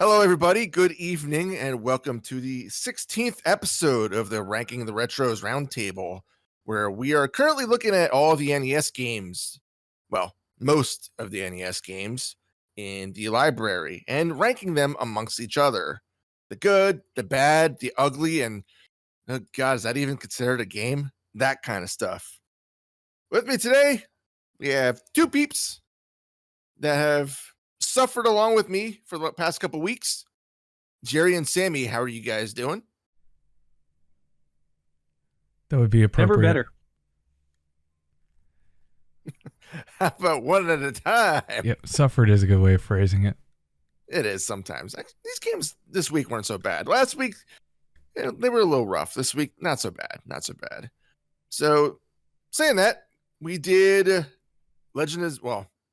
Hello, everybody. Good evening, and welcome to the 16th episode of the Ranking the Retros Roundtable, where we are currently looking at all the NES games, well, most of the NES games in the library, and ranking them amongst each other. The good, the bad, the ugly, and oh God, is that even considered a game? That kind of stuff. With me today, we have two peeps that have suffered along with me for the past couple weeks. Jerry and Sammy, how are you guys doing? That would be appropriate. Never better. How about one at a time? Yep, suffered is a good way of phrasing it. It is sometimes. These games this week weren't so bad. Last week, they were a little rough. This week, not so bad. Not so bad. So, saying that, we did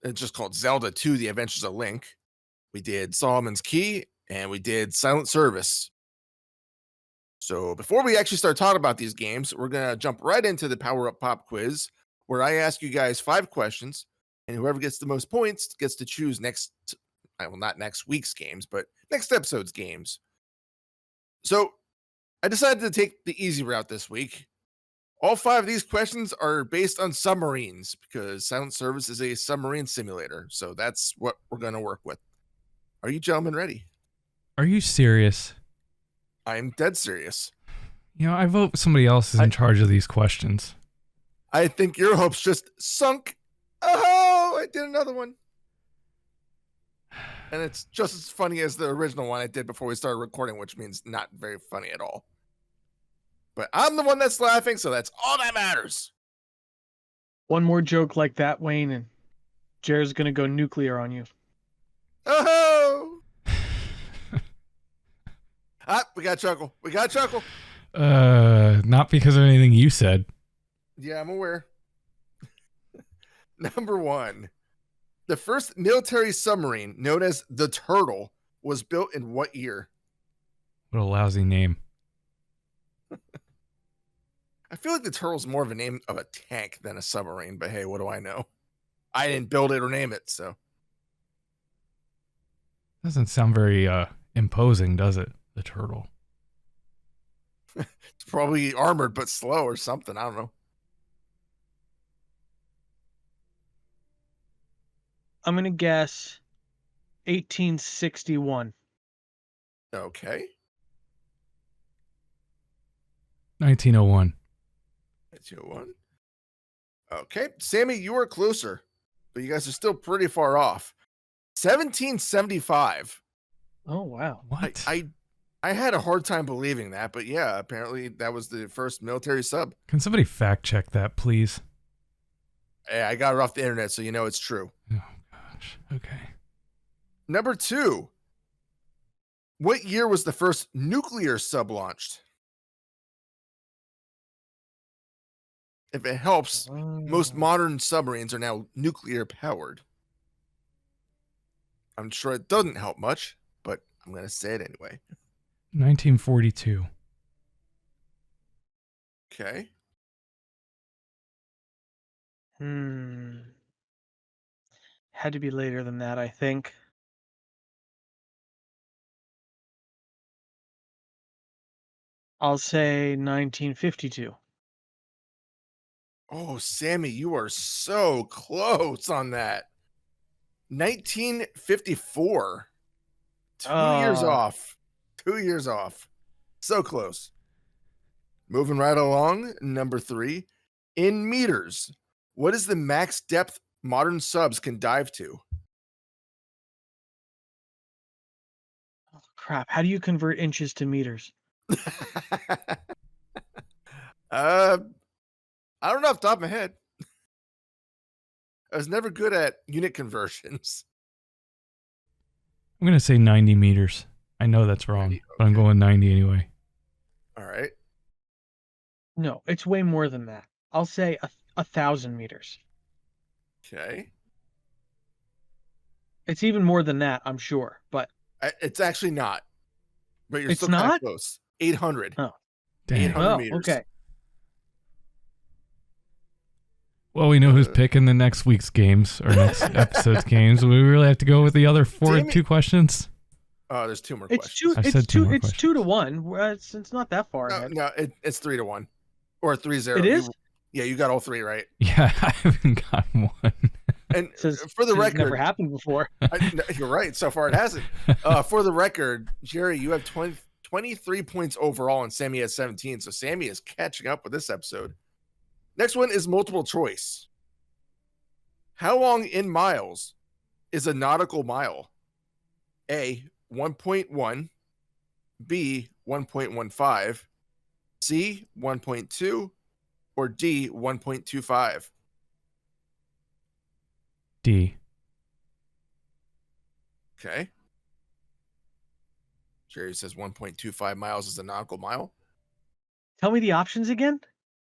it's just called Zelda 2, The Adventures of Link. We did Solomon's Key, and we did Silent Service. So before we actually start talking about these games, we're going to jump right into the Power Up Pop quiz, where I ask you guys 5 questions, and whoever gets the most points gets to choose not next week's games, but next episode's games. So I decided to take the easy route this week. All 5 of these questions are based on submarines, because Silent Service is a submarine simulator. So that's what we're going to work with. Are you gentlemen ready? Are you serious? I'm dead serious. I vote somebody else is in charge of these questions. I think your hopes just sunk. Oh, I did another one. And it's just as funny as the original one I did before we started recording, which means not very funny at all. But I'm the one that's laughing, so that's all that matters. One more joke like that, Wayne, and Jared's gonna go nuclear on you. Oh! We got chuckle. We got chuckle. Not because of anything you said. Yeah, I'm aware. Number 1. The first military submarine, known as the Turtle, was built in what year? What a lousy name. I feel like the Turtle's more of a name of a tank than a submarine, but hey, what do I know? I didn't build it or name it, so. Doesn't sound very imposing, does it? The Turtle. It's probably armored but slow or something. I don't know. I'm gonna guess 1861. Okay. 1901. 1901. Okay. Sammy, you are closer, but you guys are still pretty far off. 1775. Oh wow. What? I had a hard time believing that, but yeah, apparently that was the first military sub. Can somebody fact check that, please? Hey, I got it off the internet, so you know it's true. Oh, gosh. Okay. Number 2. What year was the first nuclear sub launched? If it helps, most modern submarines are now nuclear powered. I'm sure it doesn't help much, but I'm going to say it anyway. 1942. Okay. Had to be later than that, I think. I'll say 1952. Oh, Sammy, you are so close on that. 1954. 2 years off. 2 years off. So close. Moving right along, number 3. In meters, what is the max depth modern subs can dive to? Oh, crap. How do you convert inches to meters? I don't know off the top of my head. I was never good at unit conversions. I'm going to say 90 meters. I know that's wrong, 90, but I'm going 90 anyway. All right. No, it's way more than that. I'll say 1,000 meters. Okay. It's even more than that, I'm sure, but It's actually not. But you're it's still kind of not? close. 800. Oh. Dang. 800 meters. Okay. Well, we know who's picking the next week's games or next episode's games. We really have to go with the other 2 questions. There's 2 more It's questions. two. I It's said two two. more It's 2 to 1. It's not that far No, ahead. no, it's 3-1 or 3-0. It is. You got all 3 right. Yeah, I haven't got one. And Says for the it's never record, happened before. no, you're right. So far, it hasn't. For the record, Jerry, you have 23 points overall, and Sammy has 17. So Sammy is catching up with this episode. Next one is multiple choice. How long in miles is a nautical mile? A, 1.1, B, 1.15, C, 1.2, or D, 1.25? D. Okay. Jerry says 1.25 miles is a nautical mile. Tell me the options again.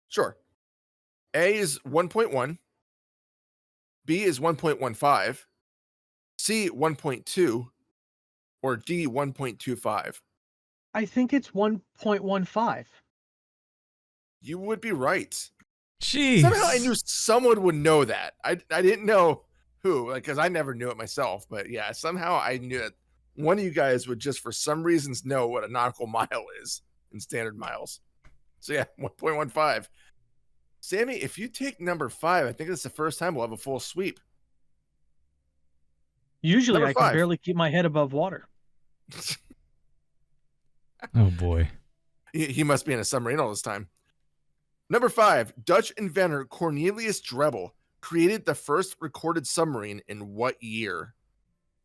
Sure. A is 1.1, B is 1.15, C 1.2, or D 1.25. I think it's 1.15. You would be right. Jeez. Somehow I knew someone would know that. I didn't know who, because I never knew it myself. But yeah, somehow I knew it. One of you guys would just for some reasons know what a nautical mile is in standard miles. So yeah, 1.15. Sammy, if you take number 5, I think it's the first time we'll have a full sweep. Usually, Number I can 5. barely keep my head above water. Oh boy. He must be in a submarine all this time. Number 5, Dutch inventor Cornelius Drebbel created the first recorded submarine in what year?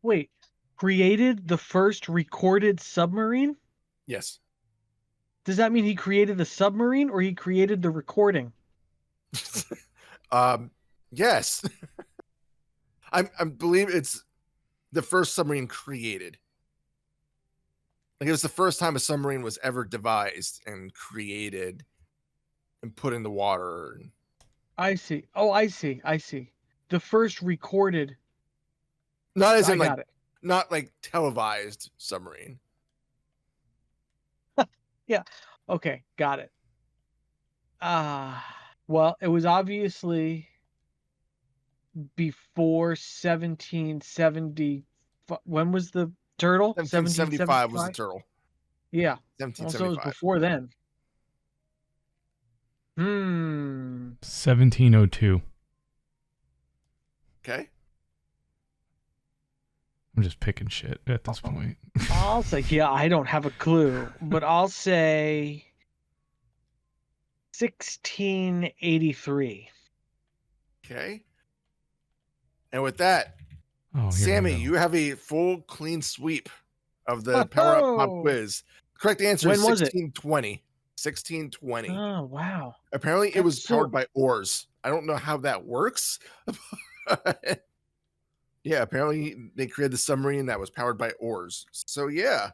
Wait, created the first recorded submarine? Yes. Does that mean he created the submarine or he created the recording? Yes. I believe it's the first submarine created. Like it was the first time a submarine was ever devised and created and put in the water. I see. Oh, I see. I see. The first recorded. Not as I in like got it. not like televised submarine. Yeah. Okay, got it. Well, it was obviously before 1770. When was the turtle? 1775 was the 1775? turtle. Yeah. Also, it was 1775. before then. 1702. Okay. I'm just picking shit at this point. I'll say, yeah, I don't have a clue, but I'll say 1683. Okay. And with that, Oh, here we Sammy, go. you have a full clean sweep of the Power Up Pop Oh! quiz. Correct answer When is was it? 1620. 1620. Oh, wow. Apparently, it That's was so- powered by oars. I don't know how that works. Yeah, apparently they created the submarine that was powered by oars. So yeah,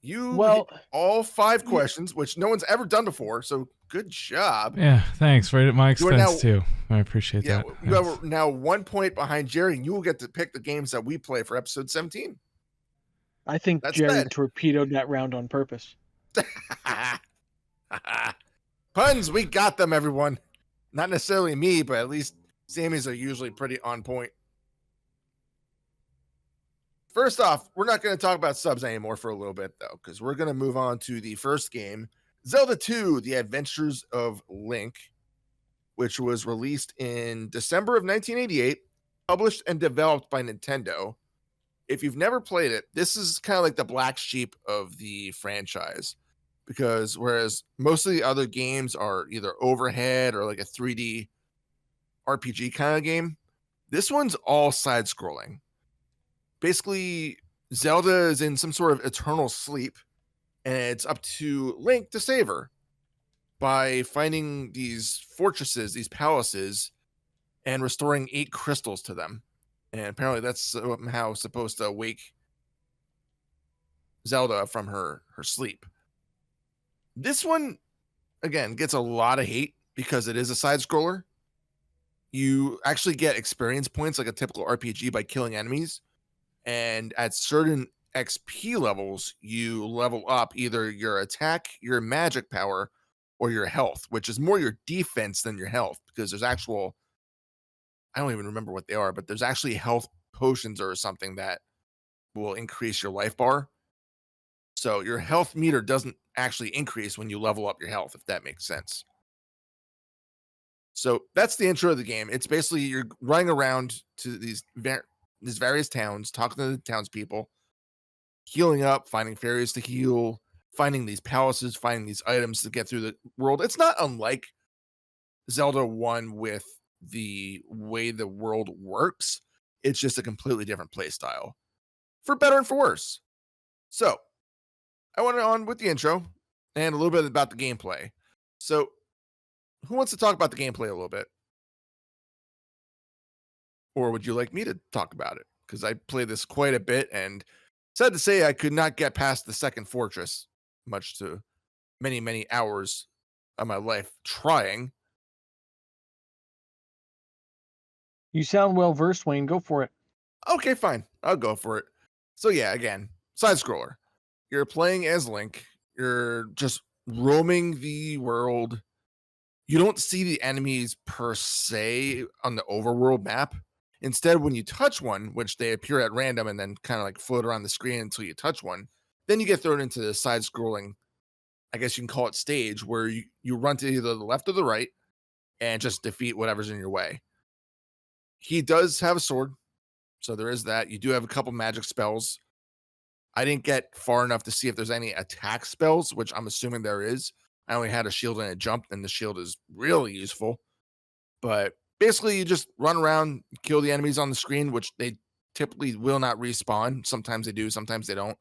you Well, hit all 5 yeah. questions, which no one's ever done before. So good job. Yeah, thanks. Right at my You are expense now- too. I appreciate Yeah, that. you are now 1 point behind Jerry, and you will get to pick the games that we play for episode 17. I think That's Jerry bad. torpedoed that round on purpose. Puns, we got them, everyone. Not necessarily me, but at least Sammy's are usually pretty on point. First off, we're not going to talk about subs anymore for a little bit, though, because we're going to move on to the first game, Zelda 2, The Adventures of Link, which was released in December of 1988, published and developed by Nintendo. If you've never played it, this is kind of like the black sheep of the franchise, because whereas most of the other games are either overhead or like a 3D RPG kind of game, this one's all side scrolling. Basically, Zelda is in some sort of eternal sleep, and it's up to Link to save her by finding these fortresses, these palaces, and restoring 8 crystals to them. And apparently that's somehow supposed to wake Zelda from her sleep. This one, again, gets a lot of hate because it is a side scroller. You actually get experience points like a typical RPG by killing enemies. And at certain XP levels, you level up either your attack, your magic power, or your health, which is more your defense than your health, because there's actual, I don't even remember what they are, but there's actually health potions or something that will increase your life bar. So your health meter doesn't actually increase when you level up your health, if that makes sense. So that's the intro of the game. It's basically you're running around to these various towns, talking to the townspeople, healing up, finding fairies to heal, finding these palaces, finding these items to get through the world. It's not unlike Zelda 1 with the way the world works. It's just a completely different play style, for better and for worse. So I went on with the intro and a little bit about the gameplay. So who wants to talk about the gameplay a little bit? Or would you like me to talk about it? Because I played this quite a bit, and sad to say, I could not get past the second fortress, much to many, many hours of my life trying. You sound well versed, Wayne. Go for it. Okay, fine. I'll go for it. So, yeah, again, side scroller. You're playing as Link, you're just roaming the world. You don't see the enemies per se on the overworld map. Instead, when you touch one, which they appear at random and then kind of like float around the screen until you touch one, then you get thrown into the side scrolling, I guess you can call it stage, where you run to either the left or the right and just defeat whatever's in your way. He does have a sword, so there is that. You do have a couple magic spells. I didn't get far enough to see if there's any attack spells, which I'm assuming there is. I only had a shield and a jump, and the shield is really useful. But basically, you just run around, kill the enemies on the screen, which they typically will not respawn. Sometimes they do, sometimes they don't.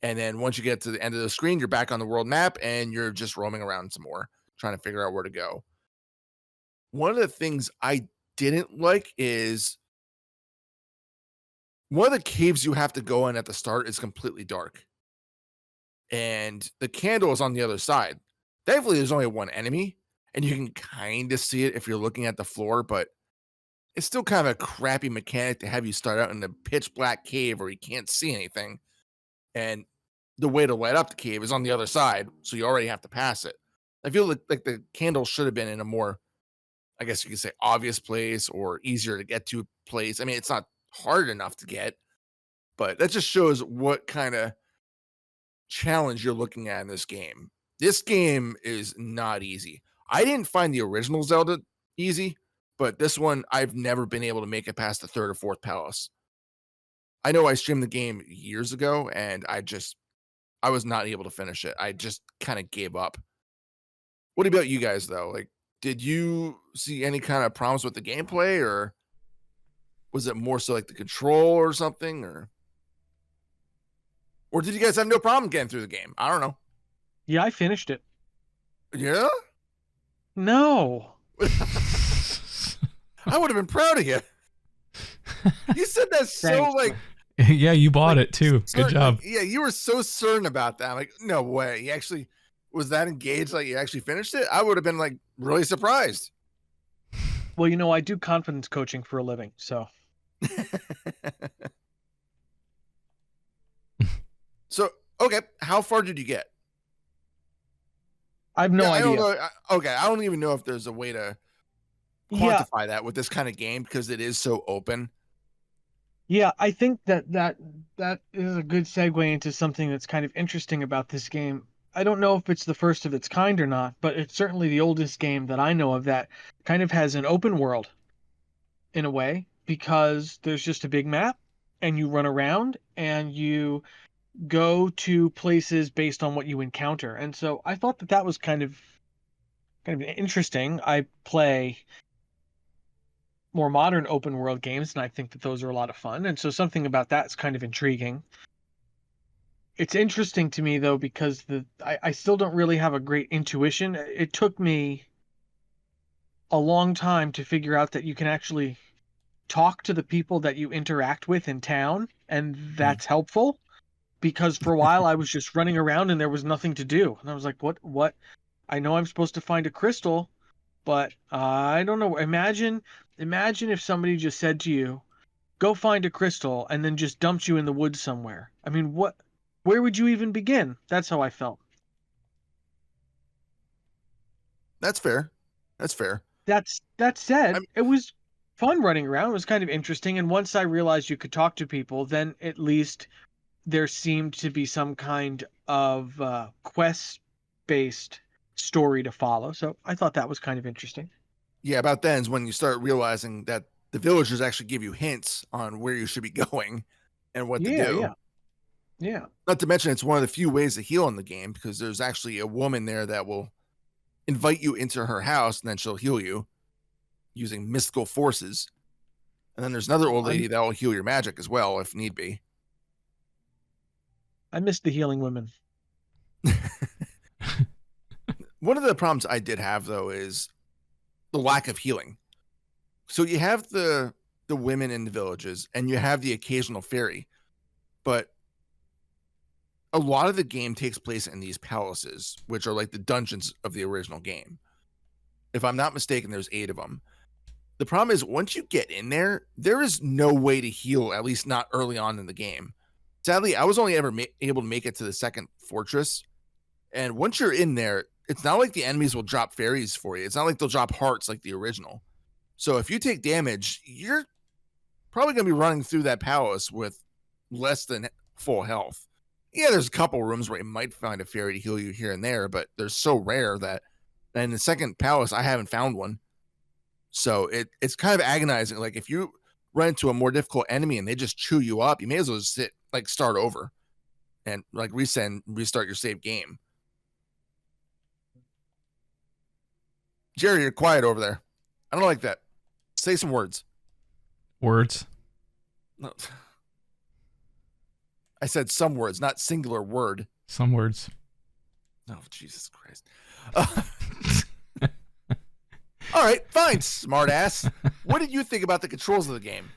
And then once you get to the end of the screen, you're back on the world map and you're just roaming around some more, trying to figure out where to go. One of the things I didn't like is one of the caves you have to go in at the start is completely dark. And the candle is on the other side. Thankfully, there's only one enemy, and you can kind of see it if you're looking at the floor, but it's still kind of a crappy mechanic to have you start out in the pitch black cave where you can't see anything. And the way to light up the cave is on the other side, so you already have to pass it. I feel like the candle should have been in a more, I guess you could say, obvious place or easier to get to place. I mean, it's not hard enough to get, but that just shows what kind of challenge you're looking at in this game. This game is not easy. I didn't find the original Zelda easy, but this one I've never been able to make it past the third or fourth palace. I know I streamed the game years ago and I was not able to finish it. I just kind of gave up. What about you guys though? Like, did you see any kind of problems with the gameplay, or was it more so like the control or something, or did you guys have no problem getting through the game? I don't know. Yeah, I finished it. Yeah? No. I would have been proud of you. You said that so Thanks, like Yeah, you bought like it too. Good certain, job. like, yeah, you were so certain about that. I'm like, no way. You actually was that engaged, like you actually finished it? I would have been like really surprised. Well, you know, I do confidence coaching for a living, so. So, okay, how far did you get? I have no I don't idea. know. Okay, I don't even know if there's a way to Yeah, quantify that with this kind of game because it is so open. yeah, I think that is a good segue into something that's kind of interesting about this game. I don't know if it's the first of its kind or not, but it's certainly the oldest game that I know of that kind of has an open world in a way, because there's just a big map and you run around and you go to places based on what you encounter. And so I thought that was kind of interesting. I play more modern open world games, and I think that those are a lot of fun. And so something about that's kind of intriguing. It's interesting to me though, because I still don't really have a great intuition. It took me a long time to figure out that you can actually talk to the people that you interact with in town, and that's helpful, because for a while I was just running around and there was nothing to do. And I was like, what? I know I'm supposed to find a crystal, but I don't know. Imagine if somebody just said to you, go find a crystal, and then just dumped you in the woods somewhere. I mean, where would you even begin? That's how I felt. That's fair. That's fair. That said, I'm, it was fun running around. It was kind of interesting. And once I realized you could talk to people, then at least there seemed to be some kind of quest-based story to follow. So I thought that was kind of interesting. Yeah, about then is when you start realizing that the villagers actually give you hints on where you should be going and what to Yeah, do. yeah. Not to mention, it's one of the few ways to heal in the game because there's actually a woman there that will invite you into her house and then she'll heal you using mystical forces. And then there's another old lady that will heal your magic as well if need be. I missed the healing women. One of the problems I did have though is the lack of healing. So you have the women in the villages and you have the occasional fairy, but a lot of the game takes place in these palaces, which are like the dungeons of the original game. If I'm not mistaken, there's 8 of them. The problem is once you get in there, there is no way to heal, at least not early on in the game. Sadly, I was only ever able to make it to the second fortress. And once you're in there, it's not like the enemies will drop fairies for you. It's not like they'll drop hearts like the original. So if you take damage, you're probably going to be running through that palace with less than full health. Yeah, there's a couple rooms where you might find a fairy to heal you here and there, but they're so rare that in the second palace, I haven't found one. So it's kind of agonizing. Like if you run into a more difficult enemy and they just chew you up, you may as well just start over and like restart your save game. Jerry, you're quiet over there. I don't like that. Say some words. Words. No. I said some words, not singular word. Some words. Oh, Jesus Christ. All right, fine, smartass. What did you think about the controls of the game?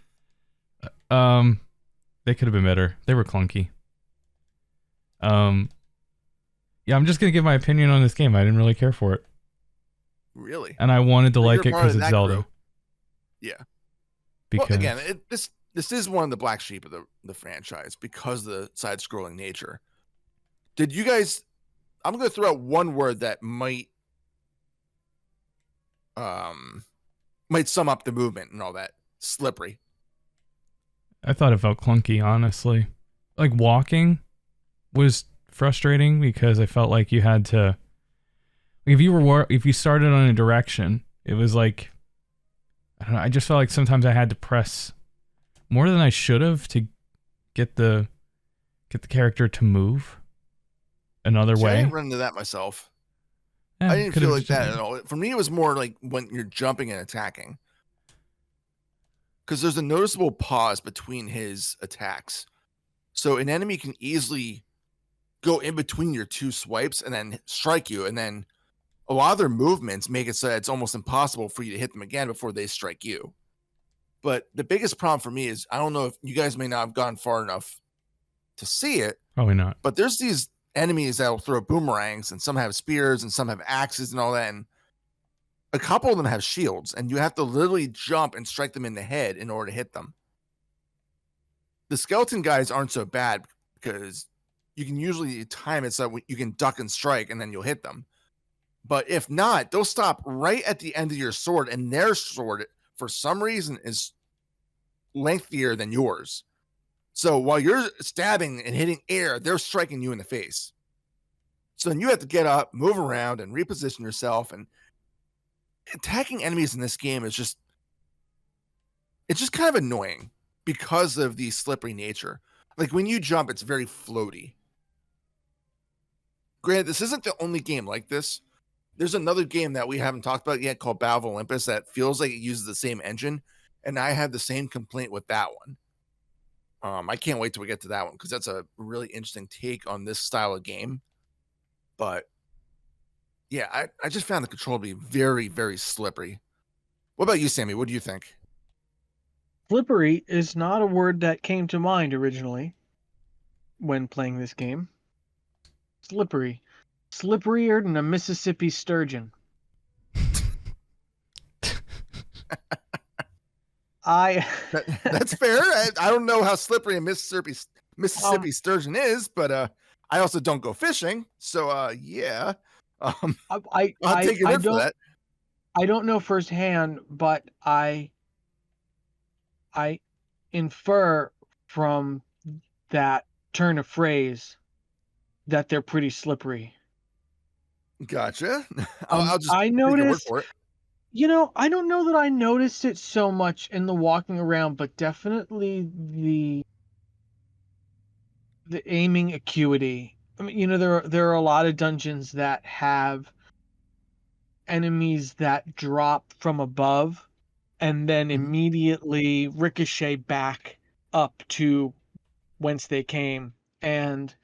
They could have been better. They were clunky. Yeah, I'm just gonna give my opinion on this game. I didn't really care for it. Really? And I wanted to like it because it's Zelda. Group. Yeah. Because well, again, this is one of the black sheep of the franchise because of the side-scrolling nature. Did you guys? I'm going to throw out one word that might sum up the movement and all that. Slippery. I thought it felt clunky, honestly. Like walking was frustrating because I felt like you had to. If you started on a direction, it was like, I don't know. I just felt like sometimes I had to press more than I should have to get the character to move another way. I didn't run into that myself. Yeah, I didn't feel like that at all. For me, it was more like when you're jumping and attacking, because there's a noticeable pause between his attacks. So an enemy can easily go in between your two swipes and then strike you, and then a lot of their movements make it so it's almost impossible for you to hit them again before they strike you. But the biggest problem for me is I don't know if you guys may not have gone far enough to see it. Probably not. But there's these enemies that will throw boomerangs, and some have spears and some have axes and all that. And a couple of them have shields, and you have to literally jump and strike them in the head in order to hit them. The skeleton guys aren't so bad because you can usually time it so you can duck and strike and then you'll hit them. But if not, they'll stop right at the end of your sword, and their sword, for some reason, is lengthier than yours. So while you're stabbing and hitting air, they're striking you in the face. So then you have to get up, move around, and reposition yourself. And attacking enemies in this game is just kind of annoying because of the slippery nature. Like when you jump, it's very floaty. Granted, this isn't the only game like this. There's another game that we haven't talked about yet called Battle of Olympus that feels like it uses the same engine, and I had the same complaint with that one. I can't wait till we get to that one because that's a really interesting take on this style of game. But yeah, I just found the control to be very, very slippery. What about you, Sammy? What do you think? Slippery is not a word that came to mind originally when playing this game. Slippery. Slipperier than a Mississippi sturgeon. That's fair. I don't know how slippery a Mississippi sturgeon is, but I also don't go fishing, so yeah. I'll take your word for that. I don't know firsthand, but I infer from that turn of phrase that they're pretty slippery. Gotcha. I'll just I take your word noticed, for it. I don't know that I noticed it so much in the walking around, but definitely the aiming acuity. I mean, there are a lot of dungeons that have enemies that drop from above and then Mhm. immediately ricochet back up to whence they came. And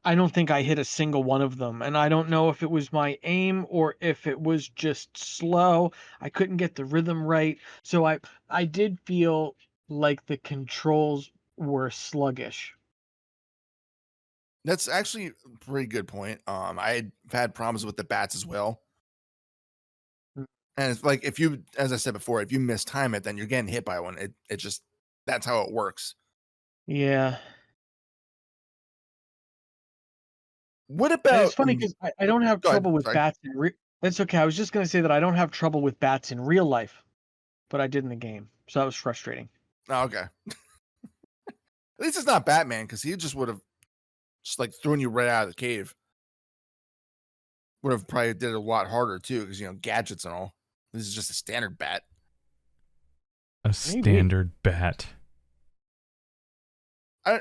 I don't think I hit a single one of them. And I don't know if it was my aim or if it was just slow. I couldn't get the rhythm right. So I did feel like the controls were sluggish. That's actually a pretty good point. I've had problems with the bats as well. Mm. And it's like if you, as I said before, if you mistime it, then you're getting hit by one. It just that's how it works. Yeah. What And it's about funny because I don't have go ahead. trouble with Sorry. bats That's okay. I was just gonna say that I don't have trouble with bats in real life, but I did in the game. So that was frustrating. Oh, okay. At least it's not Batman because he just would have just like thrown you right out of the cave. Would have probably did it a lot harder too because gadgets and all. This is just a standard bat. A Maybe. standard bat.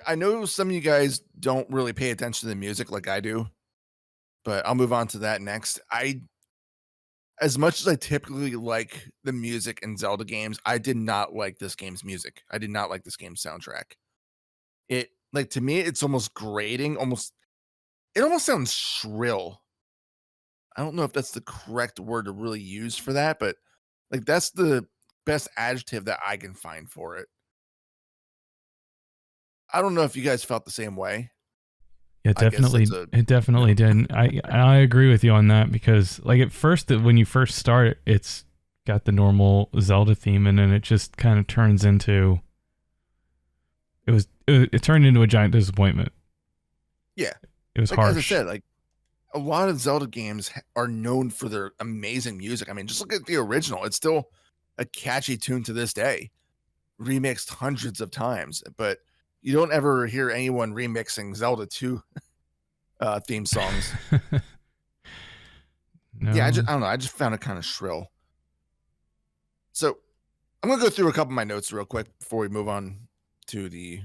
I know some of you guys don't really pay attention to the music like I do, but I'll move on to that next. As much as I typically like the music in Zelda games, I did not like this game's music. I did not like this game's soundtrack. It like to me, it's almost grating, it almost sounds shrill. I don't know if that's the correct word to really use for that, but like that's the best adjective that I can find for it. I don't know if you guys felt the same way. Yeah, I guess definitely. that's a It definitely did. I agree with you on that because like at first when you first start, it's got the normal Zelda theme, and then it just kind of turns into it turned into a giant disappointment. yeah. It was Like as I harsh. said, like a lot of Zelda games are known for their amazing music. I mean, just look at the original. It's still a catchy tune to this day, remixed hundreds of times, but you don't ever hear anyone remixing Zelda 2 theme songs. Yeah, No. I don't know. I just found it kind of shrill. So I'm gonna go through a couple of my notes real quick before we move on to the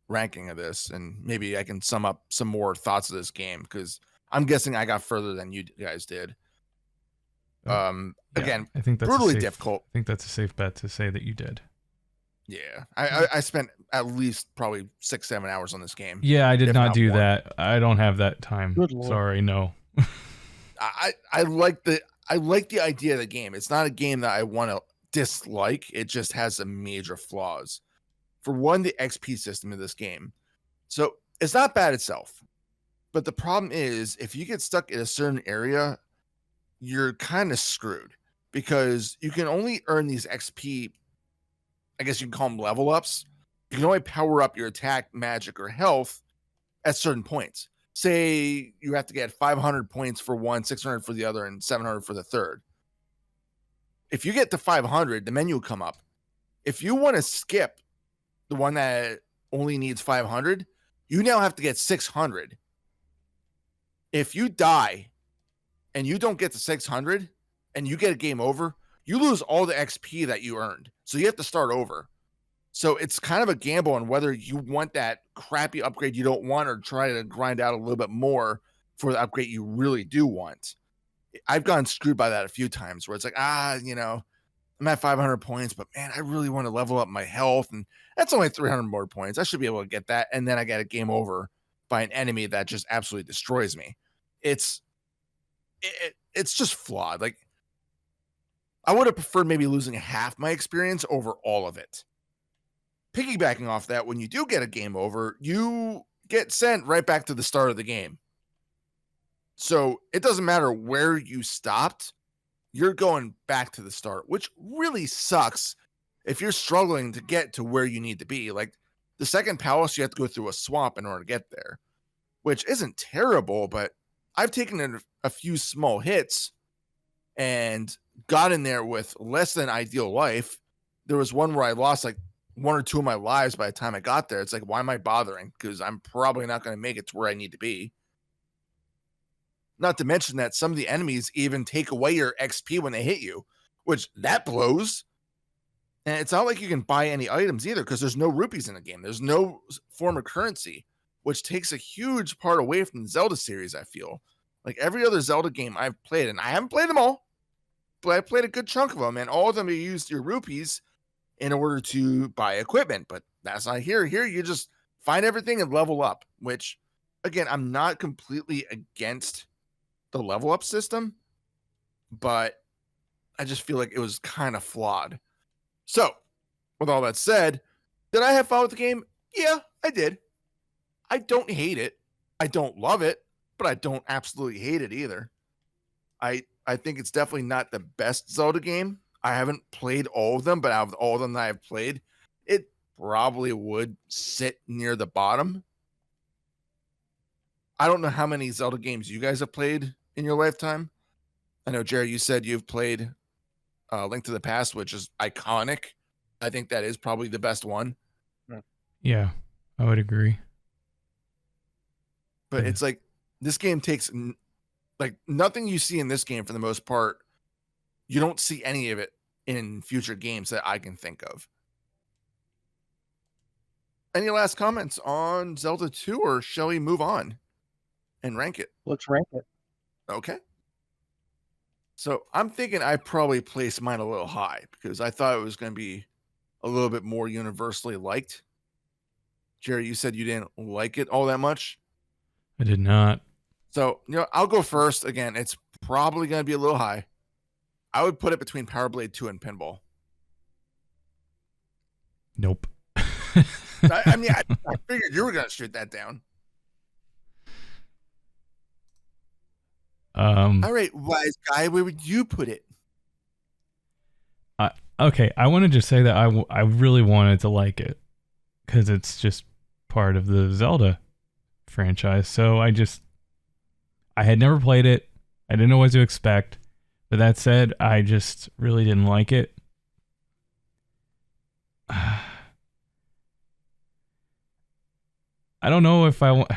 ranking of this, and maybe I can sum up some more thoughts of this game because I'm guessing I got further than you guys did. Yeah, Again, I think that's brutally a safe. difficult. I think that's a safe bet to say that you did. Yeah, I spent at least probably 6-7 hours on this game, Yeah, I did if not not do more. that. I don't have that time. Good lord. Sorry, no. I like the idea of the game. It's not a game that I want to dislike. It just has some major flaws. For one, the XP system of this game. So it's not bad itself, but the problem is if you get stuck in a certain area, you're kind of screwed because you can only earn these XP. I guess you can call them level ups. You can only power up your attack, magic, or health at certain points. Say you have to get 500 points for one, 600 for the other, and 700 for the third. If you get to 500, the menu will come up. If you want to skip the one that only needs 500, you now have to get 600. If you die and you don't get to 600 and you get a game over, you lose all the XP that you earned. So you have to start over. So it's kind of a gamble on whether you want that crappy upgrade you don't want or try to grind out a little bit more for the upgrade you really do want. I've gotten screwed by that a few times where it's like, I'm at 500 points, but man, I really want to level up my health. And that's only 300 more points. I should be able to get that. And then I get a game over by an enemy that just absolutely destroys me. It's just flawed. Like I would have preferred maybe losing half my experience over all of it. Piggybacking off that, when you do get a game over, you get sent right back to the start of the game. So it doesn't matter where you stopped, you're going back to the start, which really sucks if you're struggling to get to where you need to be. Like the second palace, you have to go through a swamp in order to get there, which isn't terrible, but I've taken a few small hits and got in there with less than ideal life. There was one where I lost like one or two of my lives by the time I got there. It's like, why am I bothering? Because I'm probably not going to make it to where I need to be. Not to mention that some of the enemies even take away your XP when they hit you, which that blows. And it's not like you can buy any items either because there's no rupees in the game. There's no form of currency, which takes a huge part away from the Zelda series, I feel. Like every other Zelda game I've played, and I haven't played them all, but I played a good chunk of them, and all of them you used your rupees in order to buy equipment. But that's not here. Here you just find everything and level up, which, again, I'm not completely against the level up system, but I just feel like it was kind of flawed. So, with all that said, did I have fun with the game? Yeah, I did. I don't hate it. I don't love it, but I don't absolutely hate it either. I think it's definitely not the best Zelda game. I haven't played all of them, but out of all of them that I've played, it probably would sit near the bottom. I don't know how many Zelda games you guys have played in your lifetime. I know, Jerry, you said you've played Link to the Past, which is iconic. I think that is probably the best one. Yeah, I would agree. But it's like this game takes like nothing you see in this game for the most part. You don't see any of it in future games that I can think of. Any last comments on Zelda 2, or shall we move on and rank it? Let's rank it. Okay. So I'm thinking I probably placed mine a little high because I thought it was going to be a little bit more universally liked. Jerry, you said you didn't like it all that much. I did not. So, I'll go first. Again, it's probably going to be a little high. I would put it between Power Blade 2 and Pinball. Nope. I mean, I figured you were going to shoot that down. All right, wise guy, where would you put it? Okay, I want to just say that I really wanted to like it because it's just part of the Zelda franchise. So I had never played it. I didn't know what to expect. But that said, I just really didn't like it. I don't know if I want.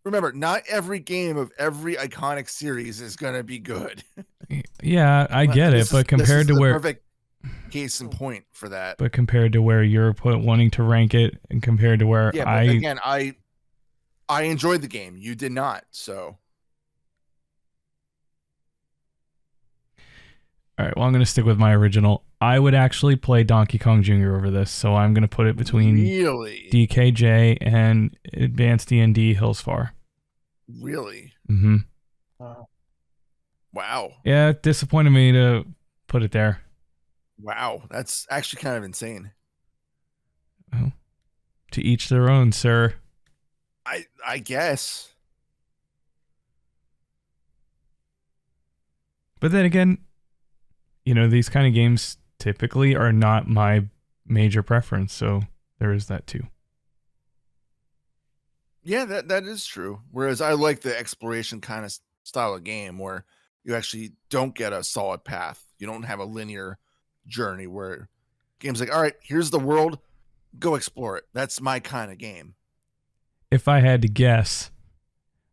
Remember, not every game of every iconic series is going to be good. Yeah, I get it, but compared to where perfect case in point for that. But compared to where you're wanting to rank it, and compared to where I enjoyed the game. You did not, so. All right, well, I'm going to stick with my original. I would actually play Donkey Kong Jr. over this, so I'm going to put it between DKJ and Advanced D&D Hills Far. Really? Mm-hmm. Wow. Yeah, it disappointed me to put it there. Wow, that's actually kind of insane. Well, to each their own, sir. I guess. But then again, these kind of games typically are not my major preference, so there is that too. Yeah, that is true. Whereas I like the exploration kind of style of game where you actually don't get a solid path. You don't have a linear journey where games like, all right, here's the world, go explore it. That's my kind of game. If I had to guess,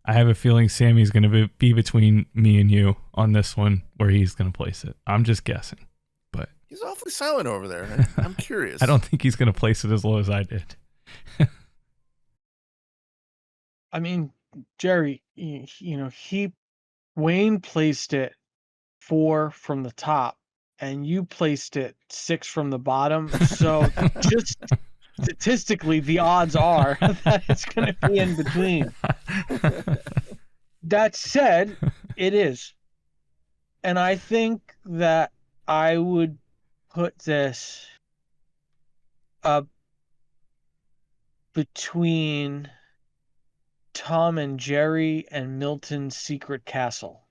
I have a feeling Sammy's going to be between me and you on this one, where he's going to place it. I'm just guessing, but he's awfully silent over there. I'm curious. I don't think he's going to place it as low as I did. I mean, Jerry, Wayne placed it 4 from the top, and you placed it 6 from the bottom. So just statistically, the odds are that it's going to be in between. That said, it is. And I think that I would put this up between Tom and Jerry and Milton's Secret Castle.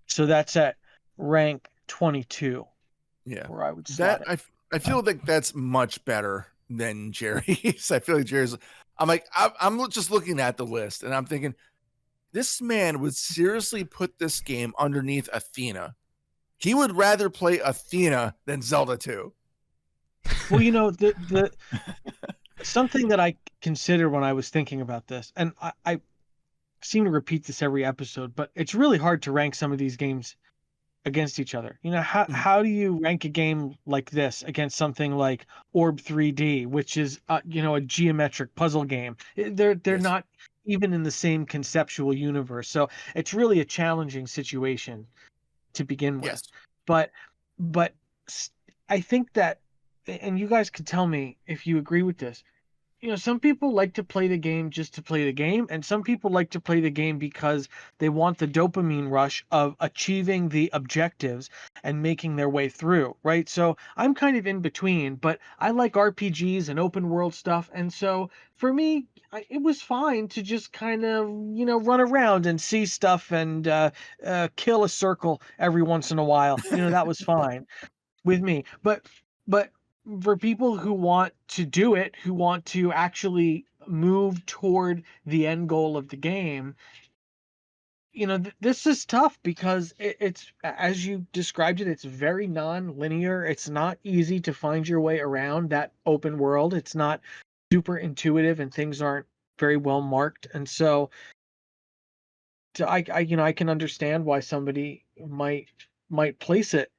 So that's at rank 22. Yeah. Where I would slot it. I feel like that's much better than Jerry's. I feel like Jerry's. I'm just looking at the list and I'm thinking, this man would seriously put this game underneath Athena. He would rather play Athena than Zelda 2. Well, the something that I considered when I was thinking about this, and I seem to repeat this every episode, but it's really hard to rank some of these games against each other. How Mhm. how do you rank a game like this against something like Orb 3D, which is a geometric puzzle game? They're Yes. not even in the same conceptual universe. So it's really a challenging situation to begin with. Yes. But but s- I think that, and you guys could tell me if you agree with this, some people like to play the game just to play the game, and some people like to play the game because they want the dopamine rush of achieving the objectives and making their way through, right? So I'm kind of in between, but I like RPGs and open world stuff, and so for me, it was fine to just kind of, run around and see stuff and kill a circle every once in a while. That was fine with me. But for people who want to do it, who want to actually move toward the end goal of the game, this is tough because it's, as you described it, it's very non-linear. It's not easy to find your way around that open world. It's not super intuitive, and things aren't very well marked. And so, I can understand why somebody might place it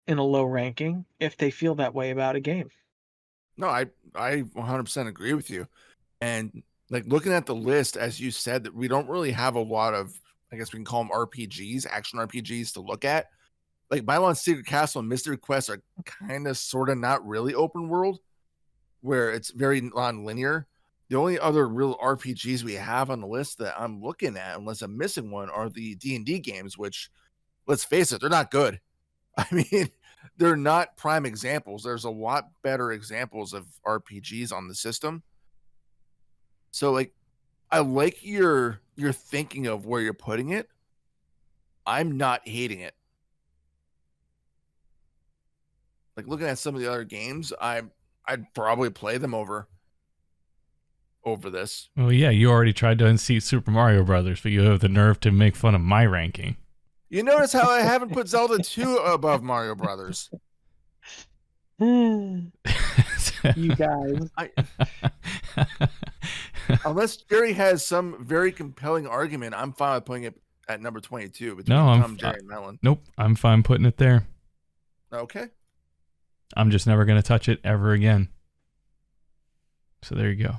in a low ranking if they feel that way about a game. No, I 100% agree with you. And like looking at the list, as you said, that we don't really have a lot of, I guess we can call them RPGs, action RPGs to look at. Like Milon Secret Castle and Mystery Quest are kind of sort of not really open world, where it's very non-linear. The only other real RPGs we have on the list that I'm looking at, unless I'm missing one, are the D&D games, which, let's face it, they're not good. I mean, they're not prime examples. There's a lot better examples of RPGs on the system. So like I like your thinking of where you're putting it. I'm not hating it. Like looking at some of the other games, I'd probably play them over this. Well, yeah, you already tried to unseat Super Mario Brothers, but you have the nerve to make fun of my ranking. You notice how I haven't put Zelda 2 above Mario Brothers. You guys. Unless Jerry has some very compelling argument, I'm fine with putting it at number 22 between No, Tom, Jerry, and Melon. nope, I'm fine putting it there. Okay. I'm just never going to touch it ever again. So there you go.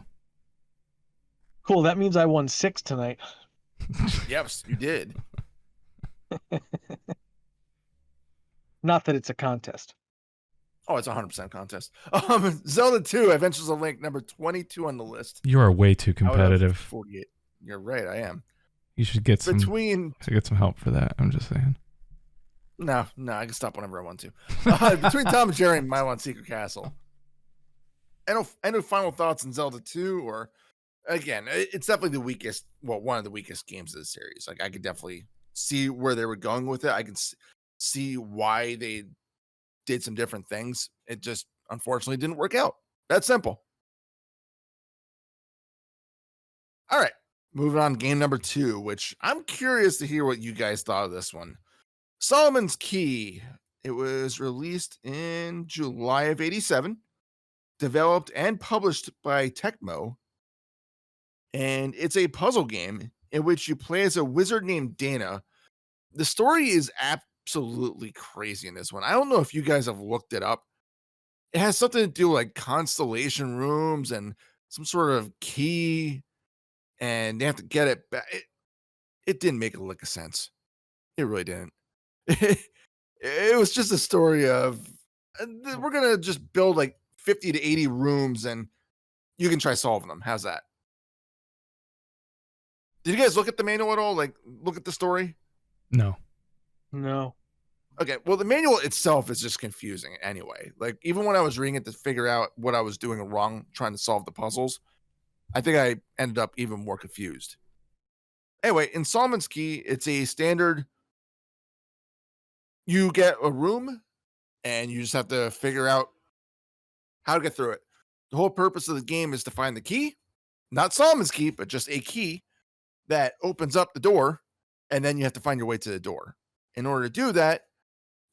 Cool. That means I won 6 tonight. Yes, you did. Not that it's a contest. Oh, it's a 100% contest. Zelda 2, Adventures of Link, number 22 on the list. You are way too Out of competitive. 48. You're right, I am. You should get some help for that. I'm just saying. No, I can stop whenever I want to. Between Tom and Jerry and Milon Secret Castle. Any final thoughts on Zelda 2? Or again, it's definitely the weakest, one of the weakest games of the series. Like I could definitely see where they were going with it. I can see why they did some different things. It just unfortunately didn't work out. That's simple. All right. Moving on, game number 2, which I'm curious to hear what you guys thought of this one. Solomon's Key. It was released in July of 87, developed and published by Tecmo. And it's a puzzle game in which you play as a wizard named Dana. The story is absolutely crazy in this one. I don't know if you guys have looked it up. It has something to do like constellation rooms and some sort of key, and they have to get it back. It didn't make a lick of sense. It really didn't. It was just a story of we're gonna just build like 50 to 80 rooms and you can try solving them. How's that? Did you guys look at the manual at all? Like look at the story? No. No. Okay, well the manual itself is just confusing anyway. Like even when I was reading it to figure out what I was doing wrong trying to solve the puzzles, I think I ended up even more confused. Anyway, in Solomon's Key, it's a standard. You get a room and you just have to figure out how to get through it. The whole purpose of the game is to find the key, not Solomon's Key, but just a key that opens up the door, and then you have to find your way to the door. In order to do that,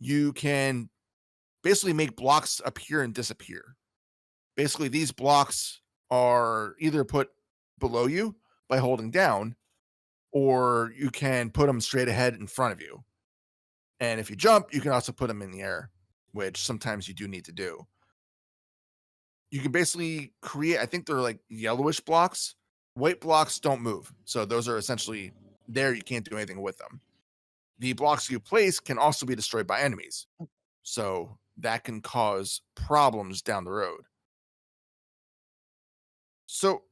you can basically make blocks appear and disappear. Basically, these blocks are either put below you by holding down, or you can put them straight ahead in front of you. And if you jump, you can also put them in the air, which sometimes you do need to do. You can basically create, I think they're like yellowish blocks. White blocks don't move. So those are essentially there. You can't do anything with them. The blocks you place can also be destroyed by enemies. So that can cause problems down the road. So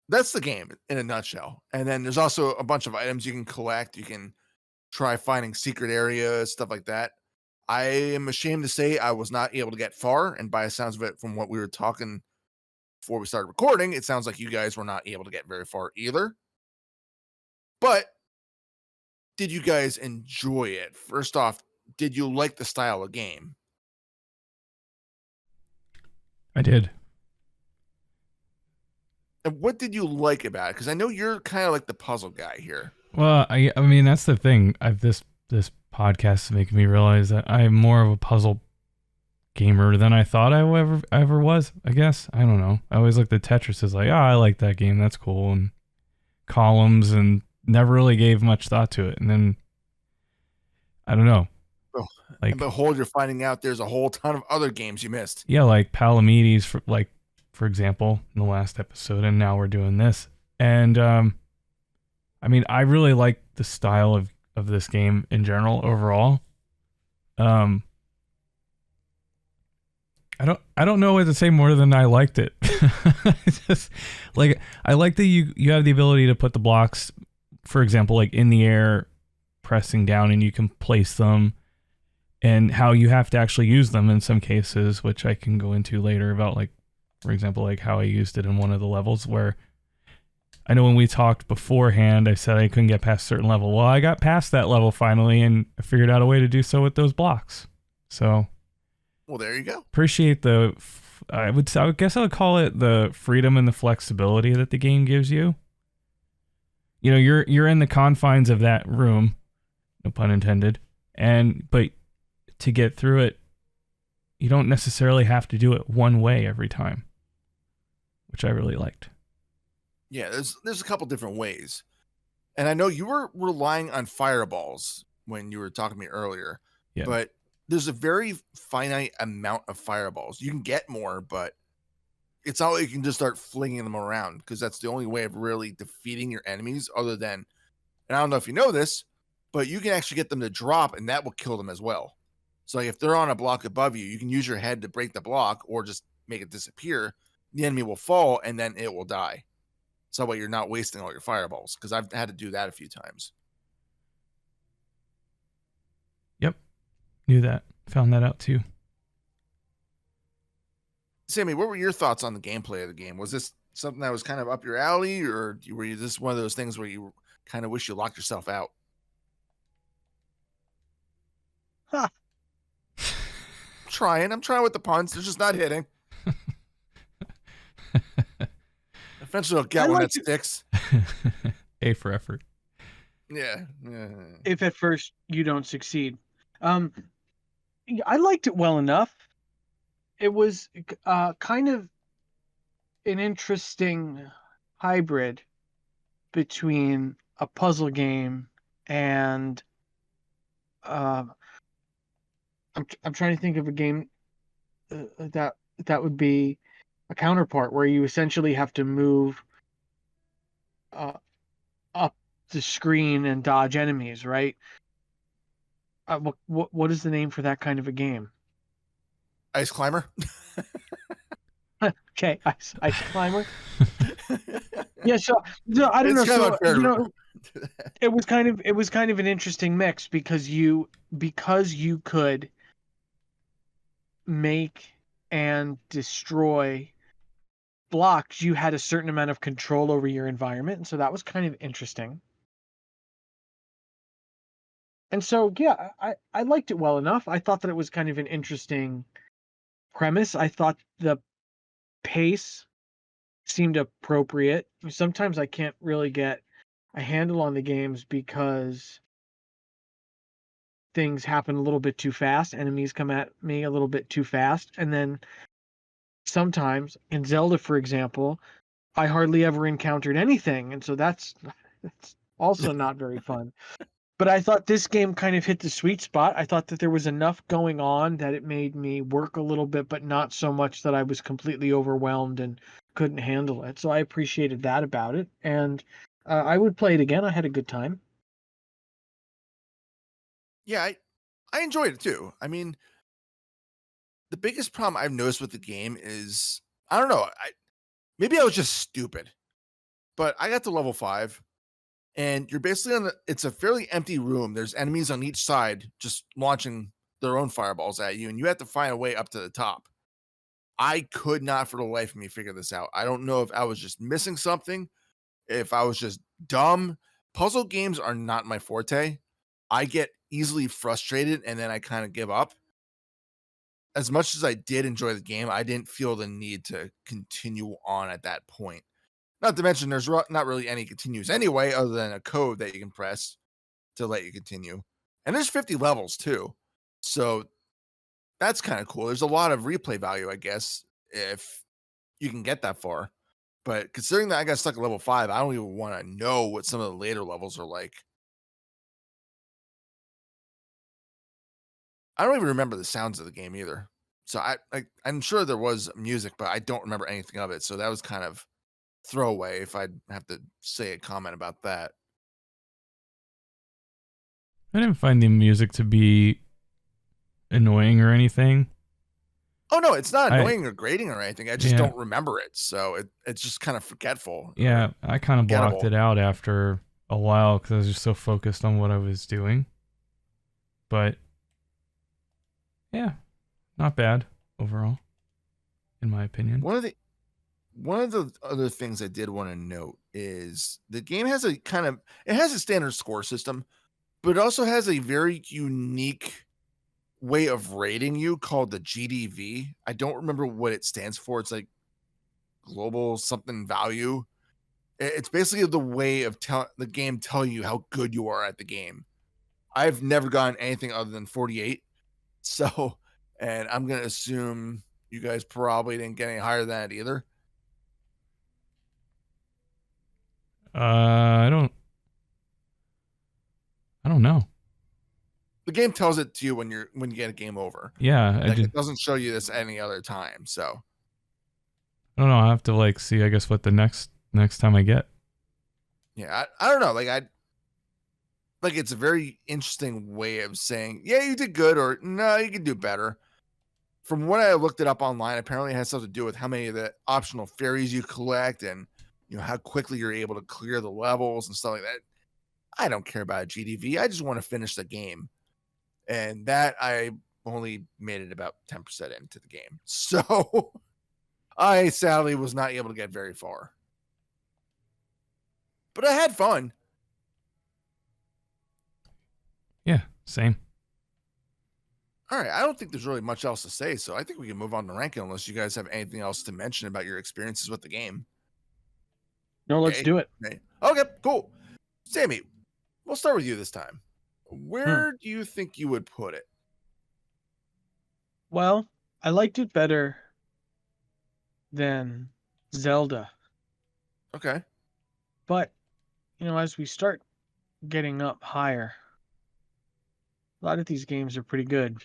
that's the game in a nutshell. And then there's also a bunch of items you can collect. You can try finding secret areas, stuff like that. I am ashamed to say I was not able to get far. And by the sounds of it, from what we were talking before we started recording, it sounds like you guys were not able to get very far either. But did you guys enjoy it? First off, did you like the style of game? I did. And what did you like about it? Because I know you're kind of like the puzzle guy here. Well, I mean that's the thing. This podcast is making me realize that I'm more of a puzzle gamer than I thought I ever was. I guess I don't know. I always looked at Tetris as like, oh, I like that game. That's cool, and columns, and never really gave much thought to it. And then I don't know. Oh, like, and behold, you're finding out there's a whole ton of other games you missed. Yeah, like Palamedes, for example, in the last episode, and now we're doing this. And I mean, I really like the style of this game in general overall. I don't know what to say more than I liked it. It's just like I like that you have the ability to put the blocks, for example, like in the air, pressing down, and you can place them, and how you have to actually use them in some cases, which I can go into later about, like, for example, like how I used it in one of the levels where I know when we talked beforehand, I said I couldn't get past a certain level. Well, I got past that level finally, and I figured out a way to do so with those blocks. So, well, there you go. Appreciate I guess I would call it the freedom and the flexibility that the game gives you. You know, you're in the confines of that room, no pun intended, but to get through it, you don't necessarily have to do it one way every time, which I really liked. Yeah, there's a couple different ways. And I know you were relying on fireballs when you were talking to me earlier. Yeah. But there's a very finite amount of fireballs. You can get more, but it's not like you can just start flinging them around, because that's the only way of really defeating your enemies, other than, and I don't know if you know this, but you can actually get them to drop, and that will kill them as well. So like if they're on a block above you, you can use your head to break the block or just make it disappear. The enemy will fall, and then it will die. So that way you're not wasting all your fireballs, because I've had to do that a few times. Yep. Knew that. Found that out too. Sammy, what were your thoughts on the gameplay of the game? Was this something that was kind of up your alley, or were you just one of those things where you kind of wish you locked yourself out? Huh. I'm trying with the puns. They're just not hitting. Eventually I'll get one that sticks. A for effort. Yeah. If at first you don't succeed. I liked it well enough. It was kind of an interesting hybrid between a puzzle game and I'm trying to think of a game that would be a counterpart, where you essentially have to move up the screen and dodge enemies, right? What is the name for that kind of a game? Ice Climber. Okay, ice climber. Yeah, so I don't know. So it was kind of an interesting mix, because you could make and destroy blocks. You had a certain amount of control over your environment, and so that was kind of interesting. And so, yeah, I liked it well enough. I thought that it was kind of an interesting premise. I thought the pace seemed appropriate. Sometimes I can't really get a handle on the games because things happen a little bit too fast. Enemies come at me a little bit too fast. And then sometimes in Zelda, for example, I hardly ever encountered anything. And so that's also not very fun. But I thought this game kind of hit the sweet spot. I thought that there was enough going on that it made me work a little bit, but not so much that I was completely overwhelmed and couldn't handle it. So I appreciated that about it. And I would play it again. I had a good time. Yeah, I enjoyed it too. I mean, the biggest problem I've noticed with the game is I don't know. Maybe I was just stupid, but I got to level 5, and you're basically it's a fairly empty room. There's enemies on each side just launching their own fireballs at you, and you have to find a way up to the top. I could not for the life of me figure this out. I don't know if I was just missing something, if I was just dumb. Puzzle games are not my forte. I get easily frustrated and then I kind of give up. As much as I did enjoy the game, I didn't feel the need to continue on at that point. Not to mention, there's not really any continues anyway, other than a code that you can press to let you continue. And there's 50 levels too. So that's kind of cool. There's a lot of replay value, I guess, if you can get that far. But considering that I got stuck at level 5, I don't even want to know what some of the later levels are like. I don't even remember the sounds of the game either. So I'm sure there was music, but I don't remember anything of it. So that was kind of throwaway if I'd have to say a comment about that. I didn't find the music to be annoying or anything. Oh no, it's not annoying or grating or anything. I just Yeah. don't remember it. So it's just kind of forgetful. Yeah, I kind of blocked forgettable. it out after a while because I was just so focused on what I was doing. But yeah, not bad overall, in my opinion. One of the other things I did want to note is the game has it has a standard score system, but it also has a very unique way of rating you called the GDV. I don't remember what it stands for. It's like global something value. It's basically the way of the game telling you how good you are at the game. I've never gotten anything other than 48. So, and I'm going to assume you guys probably didn't get any higher than that either. I don't know. The game tells it to you when you get a game over. Yeah, It doesn't show you this any other time. So I don't know. I have to see, I guess, what the next time I get. yeah, I don't know. It's a very interesting way of saying, yeah, you did good, or no, you can do better. From what I looked it up online, apparently it has something to do with how many of the optional fairies you collect and how quickly you're able to clear the levels and stuff like that. I don't care about a GDV. I just want to finish the game. And that I only made it about 10% into the game. So I sadly was not able to get very far. But I had fun. Yeah, same. All right. I don't think there's really much else to say. So I think we can move on to ranking unless you guys have anything else to mention about your experiences with the game. No, let's do it. Okay, cool. Sammy, we'll start with you this time. Where do you think you would put it? Well, I liked it better than Zelda. Okay. But, as we start getting up higher, a lot of these games are pretty good.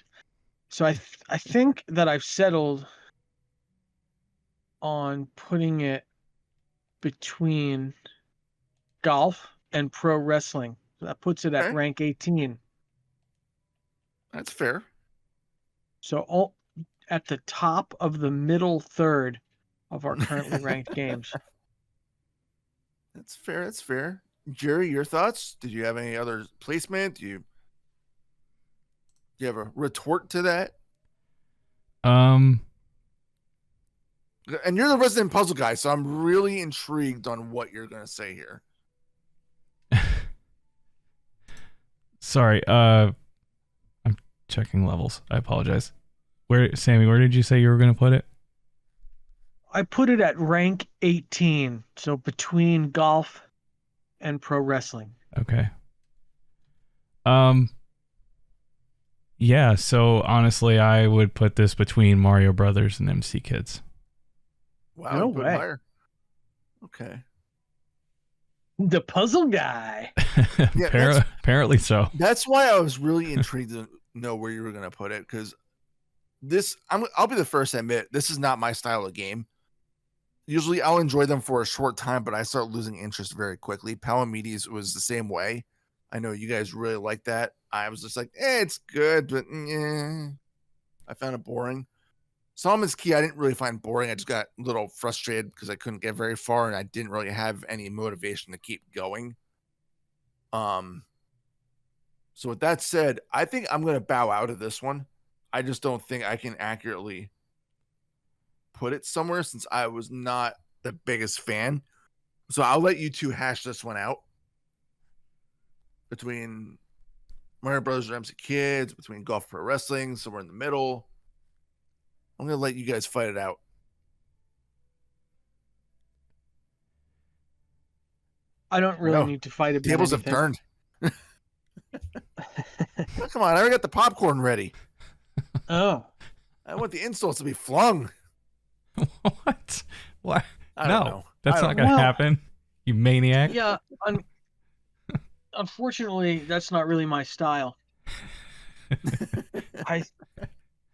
So I think that I've settled on putting it between golf and pro wrestling. So that puts it at rank 18. That's fair. So at the top of the middle third of our currently ranked games. That's fair. That's fair. Jerry, your thoughts? Did you have any other placement? Do you have a retort to that? And you're the resident puzzle guy, so I'm really intrigued on what you're going to say here. Sorry, I'm checking levels. I apologize. Sammy, where did you say you were going to put it? I put it at rank 18, so between golf and pro wrestling. Okay. Yeah, so honestly, I would put this between Mario Brothers and MC Kids. Wow, No you put him way. higher. Okay. The puzzle guy. Yeah, that's Apparently so. that's why I was really intrigued to know where you were gonna put it, because I'll be the first to admit this is not my style of game. Usually I'll enjoy them for a short time, but I start losing interest very quickly. Palamedes was the same way. I know you guys really like that. I was just like, it's good, but I found it boring. Solomon's Key, I didn't really find boring. I just got a little frustrated because I couldn't get very far and I didn't really have any motivation to keep going. So with that said, I think I'm going to bow out of this one. I just don't think I can accurately put it somewhere since I was not the biggest fan. So I'll let you two hash this one out between Mario Brothers and MC Kids, between Golf Pro Wrestling, somewhere in the middle. I'm going to let you guys fight it out. I don't really need to fight about Tables anything. have turned. Oh, come on, I already got the popcorn ready. Oh. I want the insults to be flung. What? What? I don't No, know. that's not going to happen. You maniac. Yeah. Unfortunately, that's not really my style.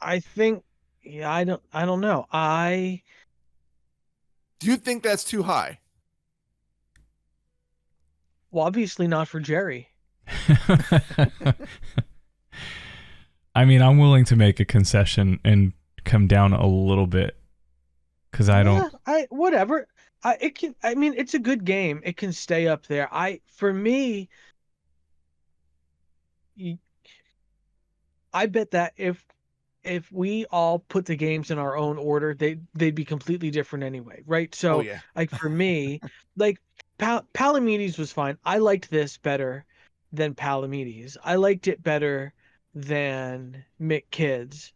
I think. Yeah, I don't know. Do you think that's too high? Well, obviously not for Jerry. I mean, I'm willing to make a concession and come down a little bit because I don't. Whatever. It can. I mean, it's a good game. It can stay up there. For me, I bet that if we all put the games in our own order, they'd be completely different anyway, right? So, yeah. like for me, like Palamedes was fine. I liked this better than Palamedes. I liked it better than Mick Kids.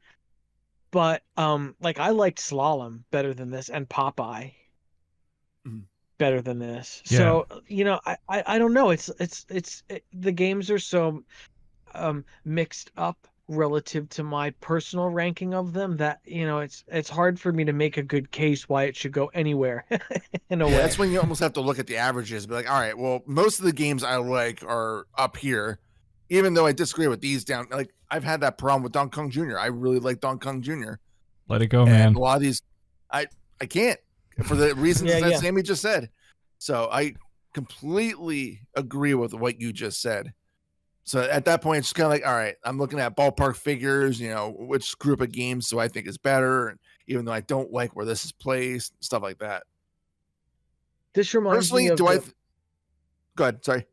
But like I liked Slalom better than this and Popeye better than this. Yeah. So, I don't know. The games are so mixed up relative to my personal ranking of them that it's hard for me to make a good case why it should go anywhere in a way. That's when you almost have to look at the averages and be like, all right, well, most of the games I like are up here, even though I disagree with these down. Like I've had that problem with Donkey Kong Jr. I really like Donkey Kong Jr. Let it go, man. A lot of these I can't for the reasons that Sammy just said. So I completely agree with what you just said. So at that point, it's kind of like, all right, I'm looking at ballpark figures, which group of games do I think is better, even though I don't like where this is placed, stuff like that. This reminds me of Go ahead, sorry.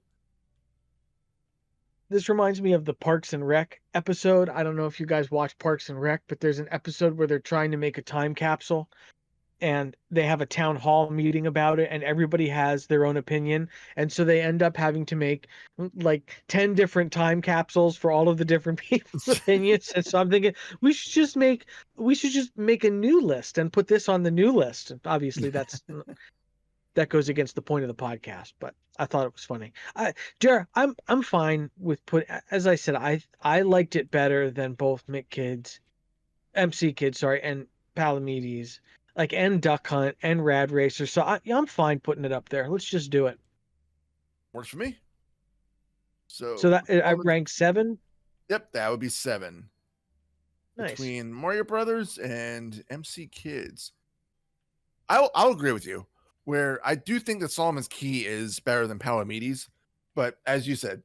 This reminds me of the Parks and Rec episode. I don't know if you guys watch Parks and Rec, but there's an episode where they're trying to make a time capsule and they have a town hall meeting about it and everybody has their own opinion. And so they end up having to make like 10 different time capsules for all of the different people's opinions. And so I'm thinking we should just make a new list and put this on the new list. Obviously that goes against the point of the podcast, but I thought it was funny. Jared, I'm fine with as I said, I liked it better than both MC Kids, and Palamedes, and Duck Hunt and Rad Racer. So I'm fine putting it up there. Let's just do it. Works for me. So that I rank 7. Yep, that would be 7. Nice. Between Mario Brothers and MC Kids. I'll agree with you. Where I do think that Solomon's Key is better than Palamedes, but as you said,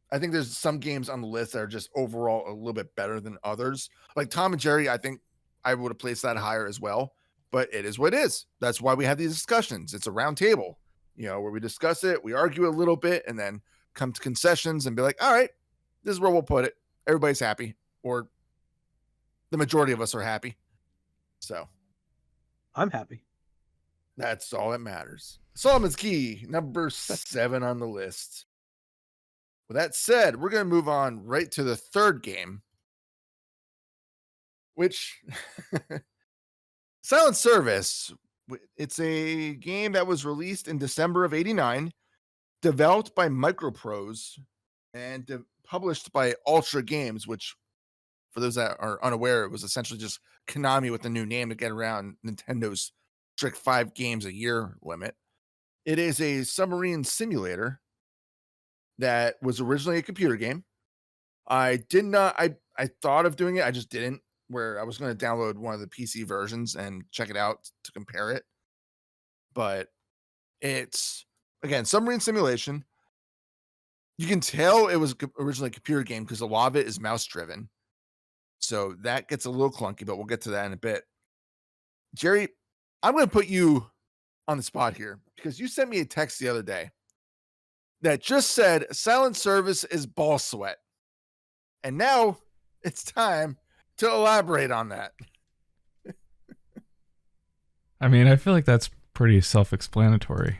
I think there's some games on the list that are just overall a little bit better than others. Like Tom and Jerry, I think I would have placed that higher as well, but it is what it is. That's why we have these discussions. It's a round table, where we discuss it, we argue a little bit, and then come to concessions and be like, all right, this is where we'll put it. Everybody's happy, or the majority of us are happy. So I'm happy. That's all that matters. Solomon's Key, number 7 on the list. With that said, we're going to move on right to the third game, which Silent Service. It's a game that was released in December of 89, developed by Microprose, and published by Ultra Games, which For those that are unaware, it was essentially just Konami with a new name to get around Nintendo's strict 5 games a year limit. It is a submarine simulator that was originally a computer game. I did not I thought of doing it, I just didn't, where I was gonna download one of the PC versions and check it out to compare it. But it's, again, submarine simulation. You can tell it was originally a computer game because a lot of it is mouse driven. So that gets a little clunky, but we'll get to that in a bit. Jerry, I'm gonna put you on the spot here because you sent me a text the other day that just said silent service is ball sweat. And now it's time to elaborate on that. I mean, I feel like that's pretty self-explanatory.